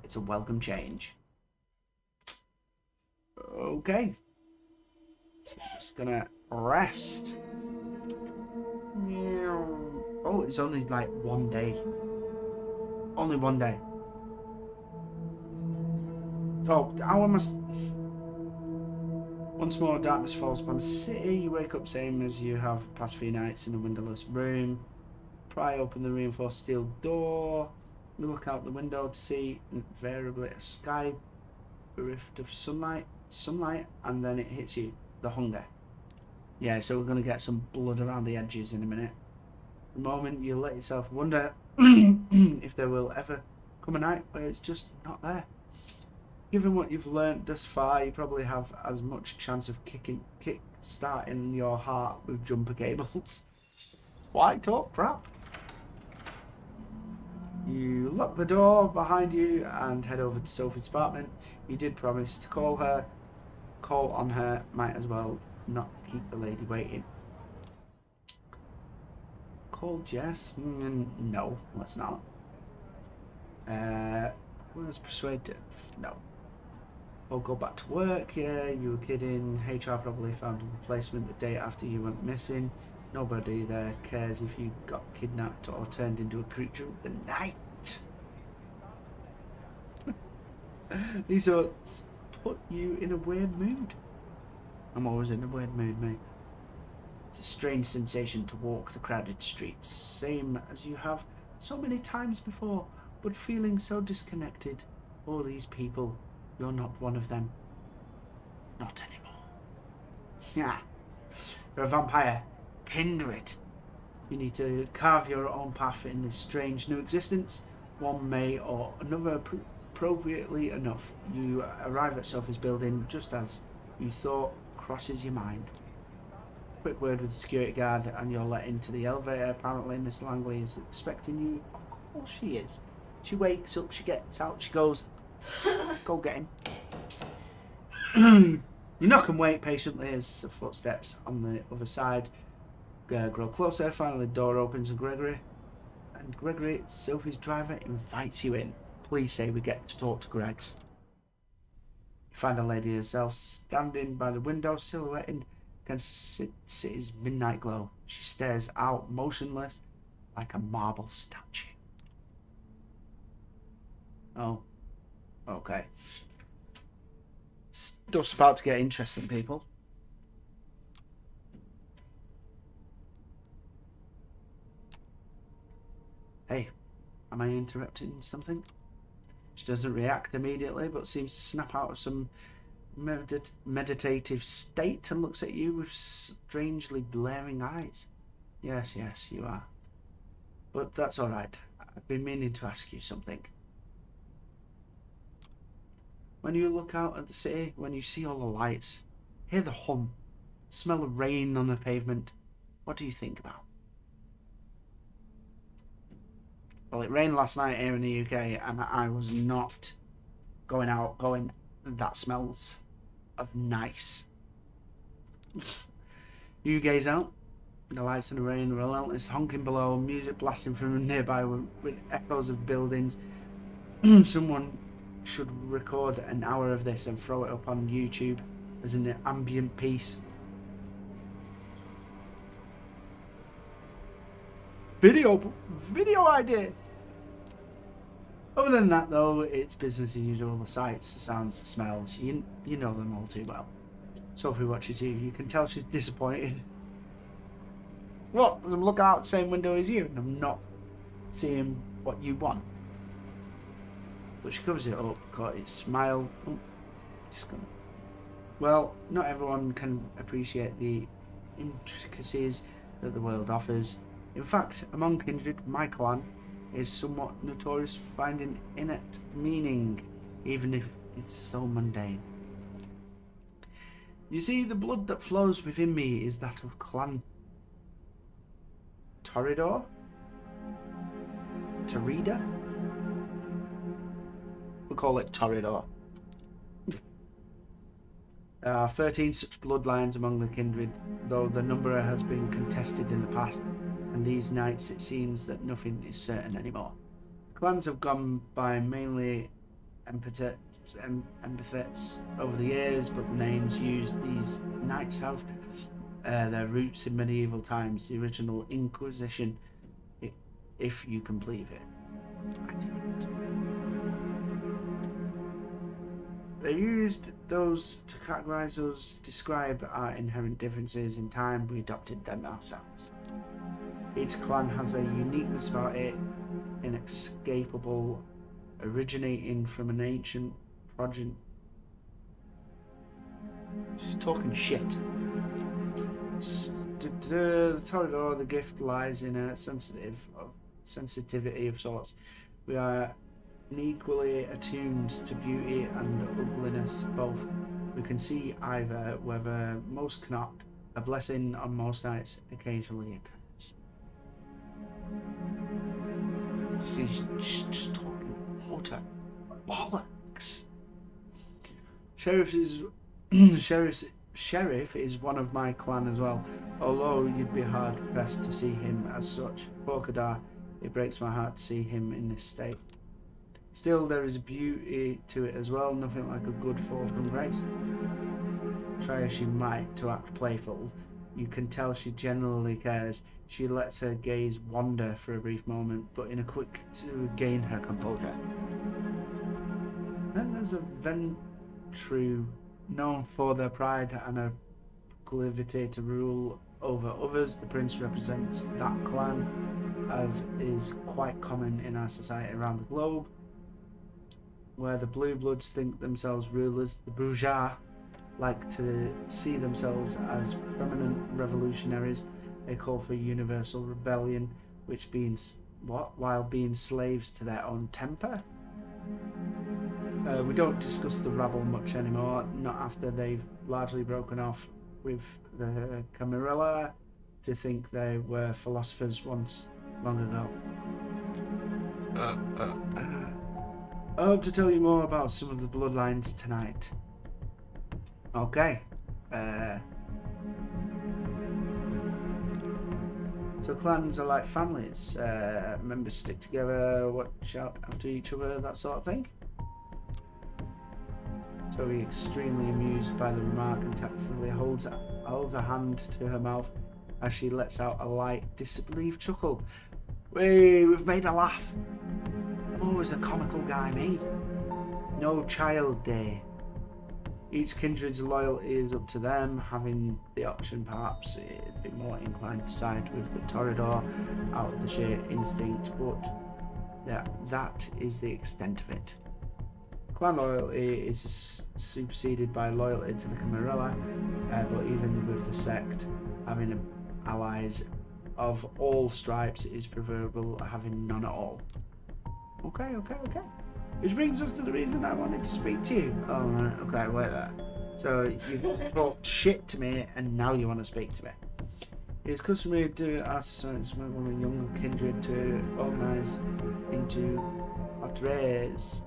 It's a welcome change. Okay. So I'm just gonna rest. Oh, it's only like 1 day. Only 1 day. Oh, how am I... Once more, darkness falls upon the city. You wake up same as you have past few nights in a windowless room. Pry open the reinforced steel door. You look out the window to see invariably a sky bereft of sunlight, and then it hits you. The hunger. Yeah, so we're going to get some blood around the edges in a minute. The moment you let yourself wonder if there will ever come a night where it's just not there. Given what you've learnt thus far, you probably have as much chance of kick-starting your heart with jumper cables. Why talk crap? You lock the door behind you and head over to Sophie's apartment. You did promise to call on her, might as well not keep the lady waiting. Call Jess? No, let's not. Was persuaded? No. Or go back to work. Yeah, you were kidding. HR probably found a replacement the day after you went missing. Nobody there cares if you got kidnapped or turned into a creature of the night. These thoughts put you in a weird mood. I'm always in a weird mood, mate. It's a strange sensation to walk the crowded streets, same as you have so many times before, but feeling so disconnected. All these people, you're not one of them. Not anymore. Yeah. You're a vampire. Kindred. You need to carve your own path in this strange new existence. One may or another, appropriately enough. You arrive at Sophie's building just as you thought crosses your mind. Quick word with the security guard and you're let into the elevator. Apparently Miss Langley is expecting you. Of course she is. She wakes up, she gets out, she goes, go get him. You knock and wait patiently as the footsteps on the other side grow closer. Finally the door opens and Gregory, Sophie's driver, invites you in. Please say we get to talk to Greggs. You find the lady herself standing by the window, silhouetted against the city's midnight glow. She stares out motionless like a marble statue. Oh, okay. Stuff's about to get interesting, people. Hey, am I interrupting something? She doesn't react immediately, but seems to snap out of some meditative state and looks at you with strangely blaring eyes. Yes, you are. But that's alright. I've been meaning to ask you something. When you look out at the city, when you see all the lights, hear the hum, smell the rain on the pavement, what do you think about? Well, it rained last night here in the UK and I was not going out going, that smells of nice. You gaze out, the lights in the rain, relentless honking below, music blasting from nearby with echoes of buildings. Someone should record an hour of this and throw it up on YouTube as an ambient piece. Video idea. Other than that, though, it's business as usual. The sights, the sounds, the smells, you know them all too well. Sophie watches you. You can tell she's disappointed. What? I'm looking out the same window as you and I'm not seeing what you want. But she covers it up, got it smile. Oh, just gonna Well, not everyone can appreciate the intricacies that the world offers. In fact, among kindred, my clan is somewhat notorious for finding innate meaning, even if it's so mundane. You see, the blood that flows within me is that of Clan Toreador? Torida? We'll call it Toreador. 13 such bloodlines among the kindred, though the number has been contested in the past, and these nights it seems that nothing is certain anymore. Clans have gone by mainly epithets over the years, but the names used these nights have their roots in medieval times, the original Inquisition, if you can believe it. I didn't. They used those to categorize us, describe our inherent differences. In time, we adopted them ourselves. Each clan has a uniqueness about it, inescapable, originating from an ancient progeny. She's talking shit. The Toreador, the gift lies in a sensitivity of sorts. We are equally attuned to beauty and ugliness both. We can see either, whether most cannot. A blessing on most nights occasionally occurs. She's just talking utter bollocks. Sheriff is one of my clan as well, although you'd be hard pressed to see him as such. Poor Kadar, it breaks my heart to see him in this state. Still, there is beauty to it as well, nothing like a good fall from grace. Try as she might to act playful, you can tell she genuinely cares. She lets her gaze wander for a brief moment, but in a quick to regain her composure. Then there's a Ventru, known for their pride and a proclivity to rule over others. The prince represents that clan, as is quite common in our society around the globe. Where the blue bloods think themselves rulers, the bourgeois like to see themselves as permanent revolutionaries. They call for universal rebellion, while being slaves to their own temper. We don't discuss the rabble much anymore, not after they've largely broken off with the Camarilla to think they were philosophers once long ago. I hope to tell you more about some of the bloodlines tonight. Okay. So clans are like families. Members stick together, watch out after each other, that sort of thing. So he's extremely amused by the remark and tactfully holds a hand to her mouth as she lets out a light, disbelieved chuckle. We've made a laugh. I'm always a comical guy, mate. No child day. Each kindred's loyalty is up to them, having the option perhaps it'd be more inclined to side with the Toreador out of the sheer instinct, but that is the extent of it. Clan loyalty is superseded by loyalty to the Camarilla, but even with the sect, having allies of all stripes is preferable having none at all. Okay. Which brings us to the reason I wanted to speak to you. Oh, right. Okay, wait there. So you've talked shit to me, and now you want to speak to me. It's customary to ask society's one of younger kindred to organise into coteries.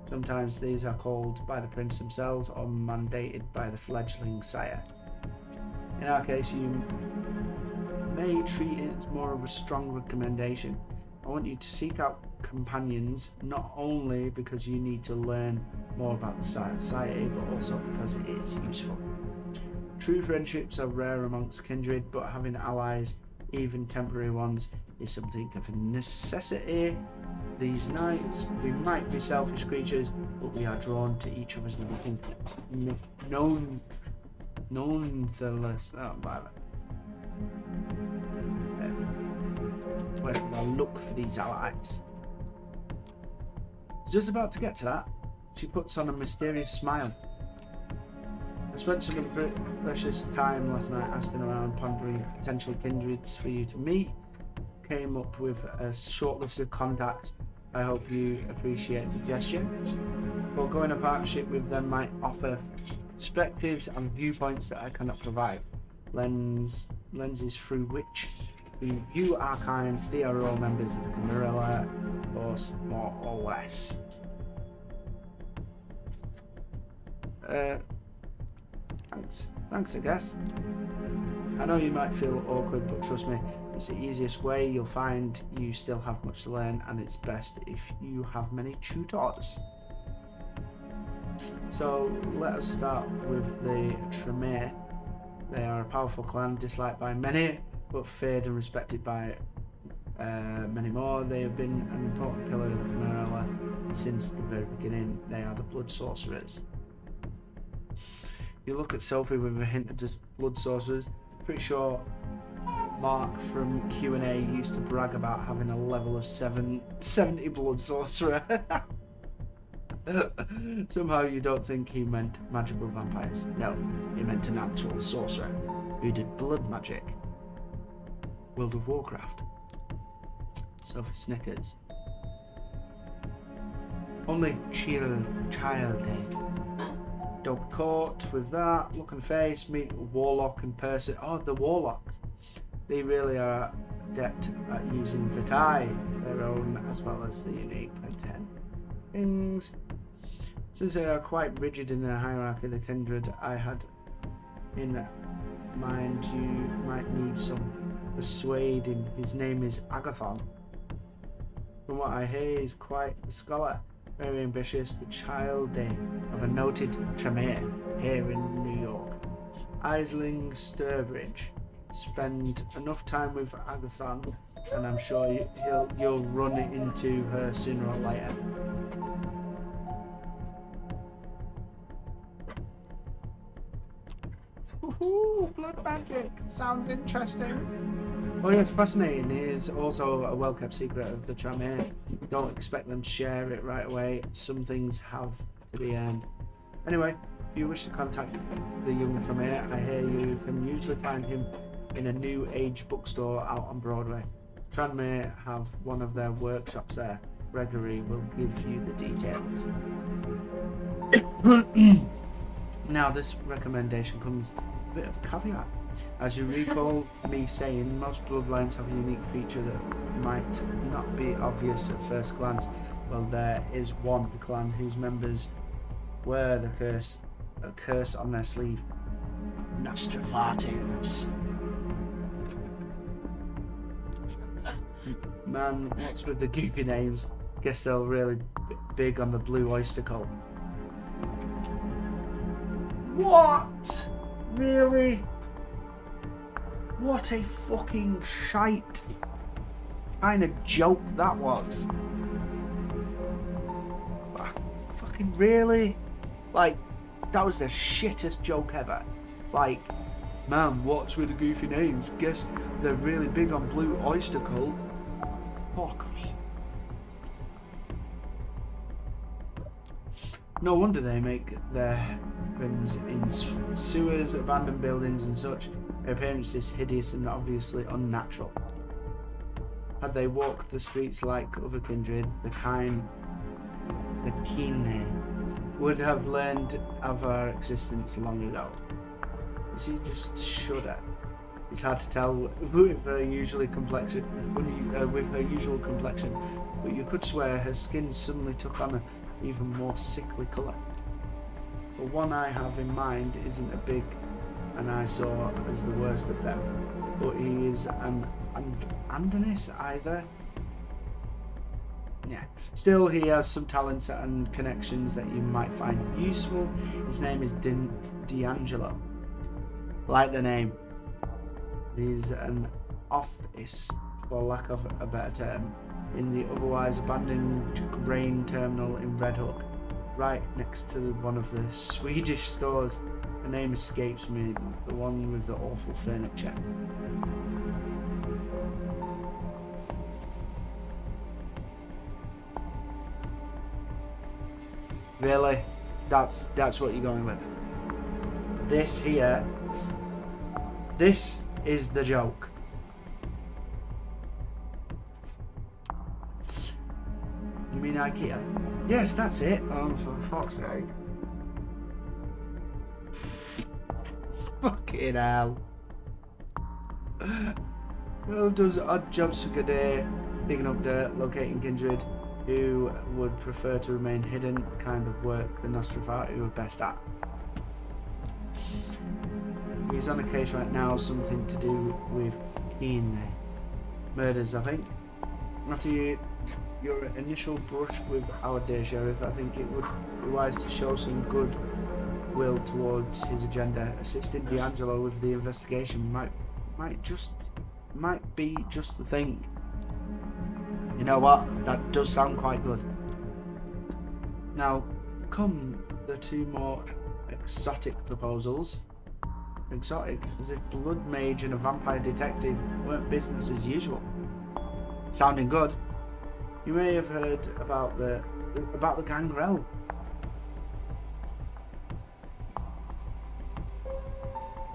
Sometimes these are called by the prince themselves or mandated by the fledgling sire. In our case, you may treat it as more of a strong recommendation. I want you to seek out companions, not only because you need to learn more about the society, but also because it is useful. True friendships are rare amongst kindred, but having allies, even temporary ones, is something of a necessity. These nights, we might be selfish creatures, but we are drawn to each other's nonetheless. Where do I look for these allies? Just about to get to that, she puts on a mysterious smile. I spent some precious time last night asking around, pondering potential kindreds for you to meet. Came up with a short list of contacts. I hope you appreciate the gesture. Foregoing a partnership with them might offer perspectives and viewpoints that I cannot provide. Lenses through which we view our kind. They are all members of the Camarilla, or more or less. Thanks, I guess. I know you might feel awkward, but trust me, it's the easiest way. You'll find you still have much to learn, and it's best if you have many tutors. So let us start with the Tremere. They are a powerful clan, disliked by many, but feared and respected by many more. They have been an important pillar of the Camarilla since the very beginning. They are the blood sorcerers. You look at Sophie with a hint of just blood sorcerers. Pretty sure Mark from Q&A used to brag about having a level of 70 blood sorcerer. Somehow you don't think he meant magical vampires. No, he meant an actual sorcerer who did blood magic. World of Warcraft. Sophie snickers. Only child. Don't be caught with that. Look in the face. Meet Warlock in person. Oh, the Warlocks. They really are adept at using Vitae, their own, as well as the unique 10 things. Since they are quite rigid in their hierarchy, the kindred I had in mind you might need some persuading. His name is Agathon. From what I hear, he's quite the scholar. Very ambitious, the child of a noted Tremere here in New York. Aisling Sturbridge. Spend enough time with Agathon and I'm sure you'll run into her sooner or later. Ooh, blood magic. Sounds interesting. Oh yeah, it's fascinating. It is also a well-kept secret of the Tremere. Don't expect them to share it right away. Some things have to be earned. Anyway, if you wish to contact the young Tremere, I hear you can usually find him in a new age bookstore out on Broadway. Tranmere have one of their workshops there. Gregory will give you the details. Now, this recommendation comes with a bit of a caveat. As you recall me saying, most bloodlines have a unique feature that might not be obvious at first glance. Well, there is one clan whose members wear a curse on their sleeve. Nostrafatus. Man, what's with the goofy names? Guess they're really big on the blue oyster cult. What? Really? What a fucking shite kind of joke that was. Fucking really? Like, that was the shittest joke ever. Like, man, what's with the goofy names? Guess they're really big on blue oyster cult. Fuck off. No wonder they make their homes in sewers, abandoned buildings and such. Their appearance is hideous and obviously unnatural. Had they walked the streets like other kindred, the Kine would have learned of our existence long ago. She just shudder. It's hard to tell with her usual complexion, but you could swear her skin suddenly took on an even more sickly colour. The one I have in mind isn't a big an eyesore as the worst of them, but he is an Andonis either. Yeah. Still, he has some talents and connections that you might find useful. His name is D'Angelo. Like the name. He's an office, for lack of a better term, in the otherwise abandoned grain terminal in Red Hook, right next to one of the Swedish stores. The name escapes me, the one with the awful furniture. Really? That's what you're going with? this here. This is the joke. You mean IKEA? Yes, that's it. Oh, for fuck's sake. Fucking hell. Well, does odd jobs for a day, digging up dirt, locating kindred who would prefer to remain hidden, kind of work the Nostrafati were best at. He's on a case right now, something to do with keen murders, I think. After your initial brush with our dear sheriff, I think it would be wise to show some good will towards his agenda. Assisting D'Angelo with the investigation might be just the thing. You know what? That does sound quite good. Now, come the two more exotic proposals. Exotic, as if blood mage and a vampire detective weren't business as usual. Sounding good. You may have heard about the gangrel.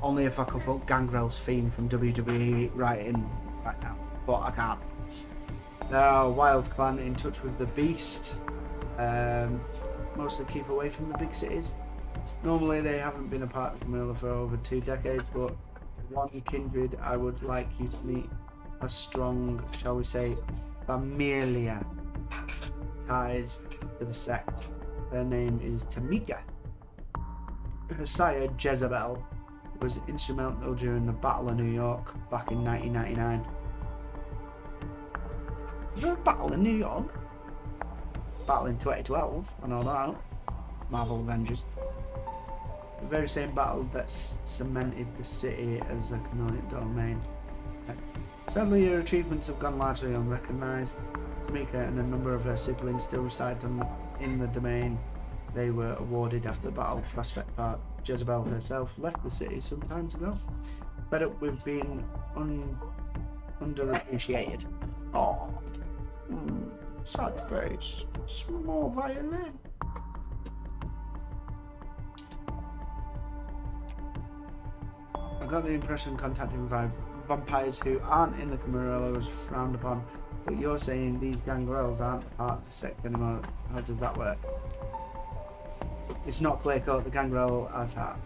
Only if I could put Gangrel's theme from WWE right now, but I can't. Now, Wild Clan in touch with the Beast. Mostly keep away from the big cities. Normally they haven't been a part of Camilla for over 2 decades, but one kindred I would like you to meet a strong, shall we say, familiar ties to the sect. Her name is Tamika. Her sire, Jezebel, was instrumental during the Battle of New York back in 1999. Was there a battle in New York? Battle in 2012, I know that. Marvel Avengers. The very same battle that cemented the city as a canonic domain. Sadly, her achievements have gone largely unrecognised. Tamika and a number of her siblings still reside in the domain they were awarded after the battle. Prospect Park. Jezebel herself left the city some time ago, fed up with being underappreciated. Oh, sad face. Small violin. I got the impression contacting vampires who aren't in the Camarilla was frowned upon, but you're saying these gangrels aren't part of the sect anymore. How does that work? It's not clear cut. The gangrel as a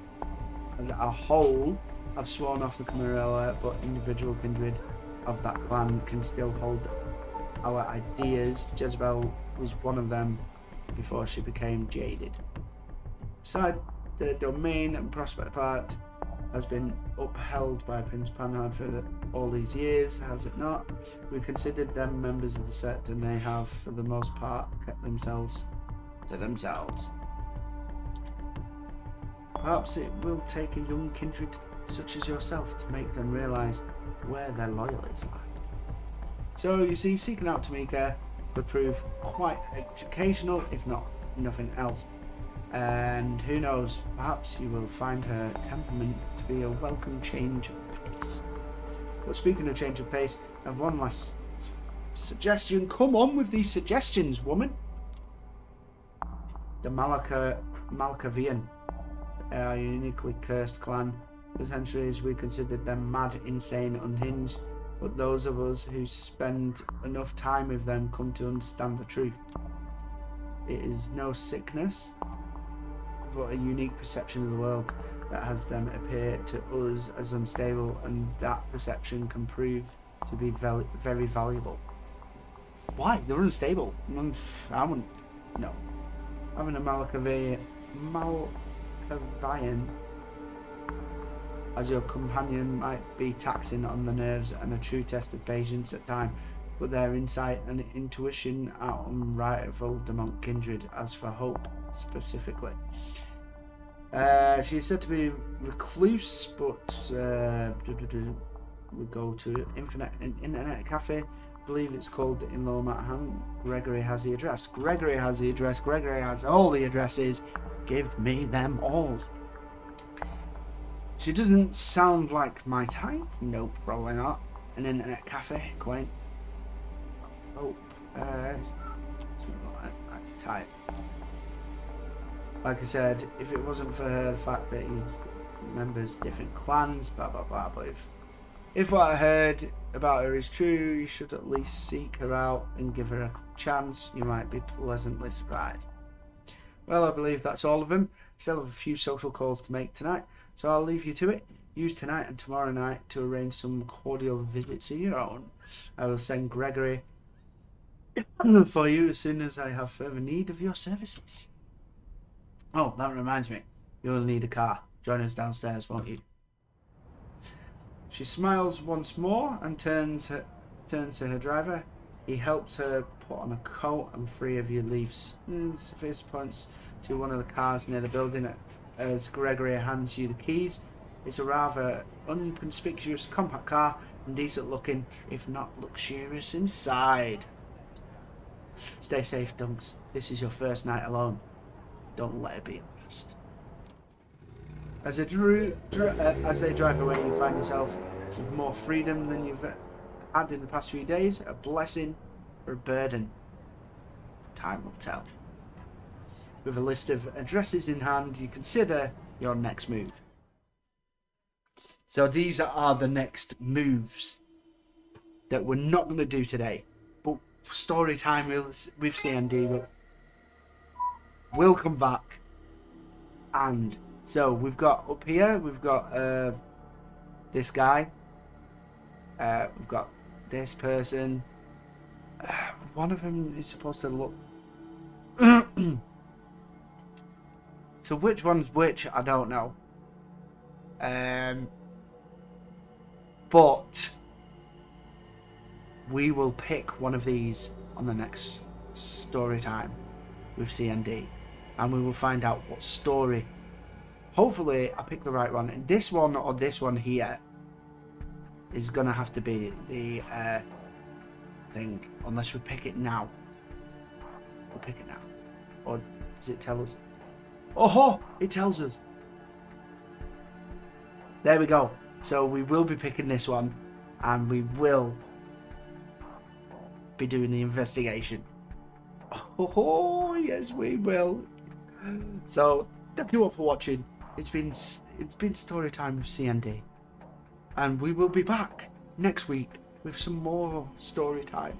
whole have sworn off the Camarilla, but individual kindred of that clan can still hold our ideas. Jezebel was one of them before she became jaded. Besides, the domain and Prospect Park has been upheld by Prince Panhard for all these years, has it not? We considered them members of the sect, and they have, for the most part, kept themselves to themselves. Perhaps it will take a young kindred such as yourself to make them realise where their loyalties lie. So, you see, seeking out Tamika could prove quite educational, if not nothing else. And who knows, perhaps you will find her temperament to be a welcome change of pace. But speaking of change of pace, I have one last suggestion. Come on with these suggestions, woman. The Malkavian, a uniquely cursed clan. For centuries we considered them mad, insane, unhinged, but those of us who spend enough time with them come to understand the truth. It is no sickness, but a unique perception of the world that has them appear to us as unstable, and that perception can prove to be very valuable. Why? They're unstable. I wouldn't. No. Having a Malkavian as your companion might be taxing on the nerves and a true test of patience at times, but their insight and intuition are unrivaled among kindred. As for Hope specifically, she is said to be recluse, but we go to internet cafe. I believe it's called in Lower Manhattan. Gregory has the address. Gregory has the address. Gregory has all the addresses. Give me them all. She doesn't sound like my type. Nope, probably not. An internet cafe, quaint. Oh, it's not that type. Like I said, if it wasn't for her, the fact that members, different clans, blah blah blah. But if what I heard about her is true, you should at least seek her out and give her a chance. You might be pleasantly surprised. Well, I believe that's all of them. Still have a few social calls to make tonight, so I'll leave you to it. Use tonight and tomorrow night to arrange some cordial visits of your own. I will send Gregory for you as soon as I have further need of your services. Oh, that reminds me. You'll need a car. Join us downstairs, won't you? She smiles once more and turns to her driver. He helps her put on a coat and 3 of you leave. Sophia points to one of the cars near the building as Gregory hands you the keys. It's a rather unconspicuous compact car and decent looking, if not luxurious inside. Stay safe, Dunks. This is your first night alone. Don't let it be a last. As they drive away, you find yourself with more freedom than you've had in the past few days. A blessing or a burden? Time will tell. With a list of addresses in hand, you consider your next move. So these are the next moves that we're not going to do today. But story time with CND will come back. And so we've got up here, we've got this guy. We've got this person. One of them is supposed to look... So which one's which, I don't know. But we will pick one of these on the next story time with CND. And we will find out what story. Hopefully I pick the right one. And this one or this one here is going to have to be the thing. Unless we pick it now. We'll pick it now. Or does it tell us? Oh, it tells us. There we go. So we will be picking this one. And we will be doing the investigation. Oh, yes, we will. So, thank you all for watching. It's been story time with CND. And we will be back next week with some more story time.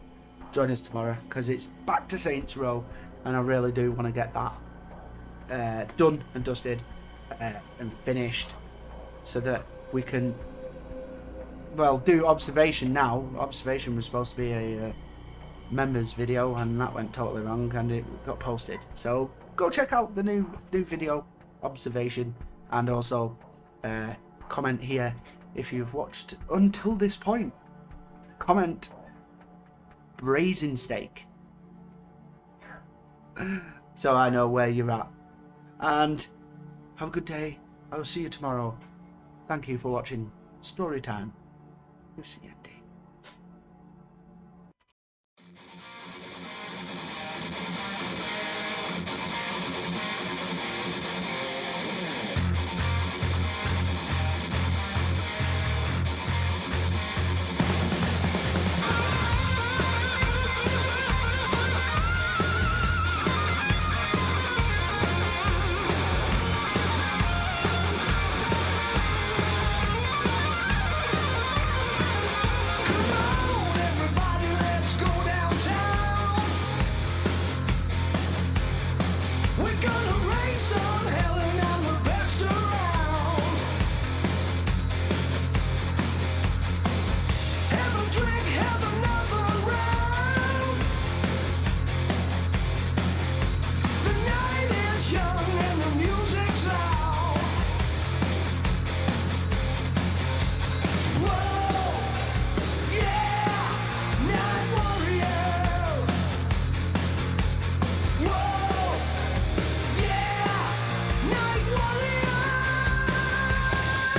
Join us tomorrow, because it's back to Saints Row. And I really do want to get that done and dusted and finished, so that we can, well, do observation now. Observation was supposed to be a members video, and that went totally wrong, and it got posted. So go check out the new video, observation, and also comment here if you've watched until this point. Comment brazen steak, so I know where you're at. And have a good day. I will see you tomorrow. Thank you for watching Storytime with CND.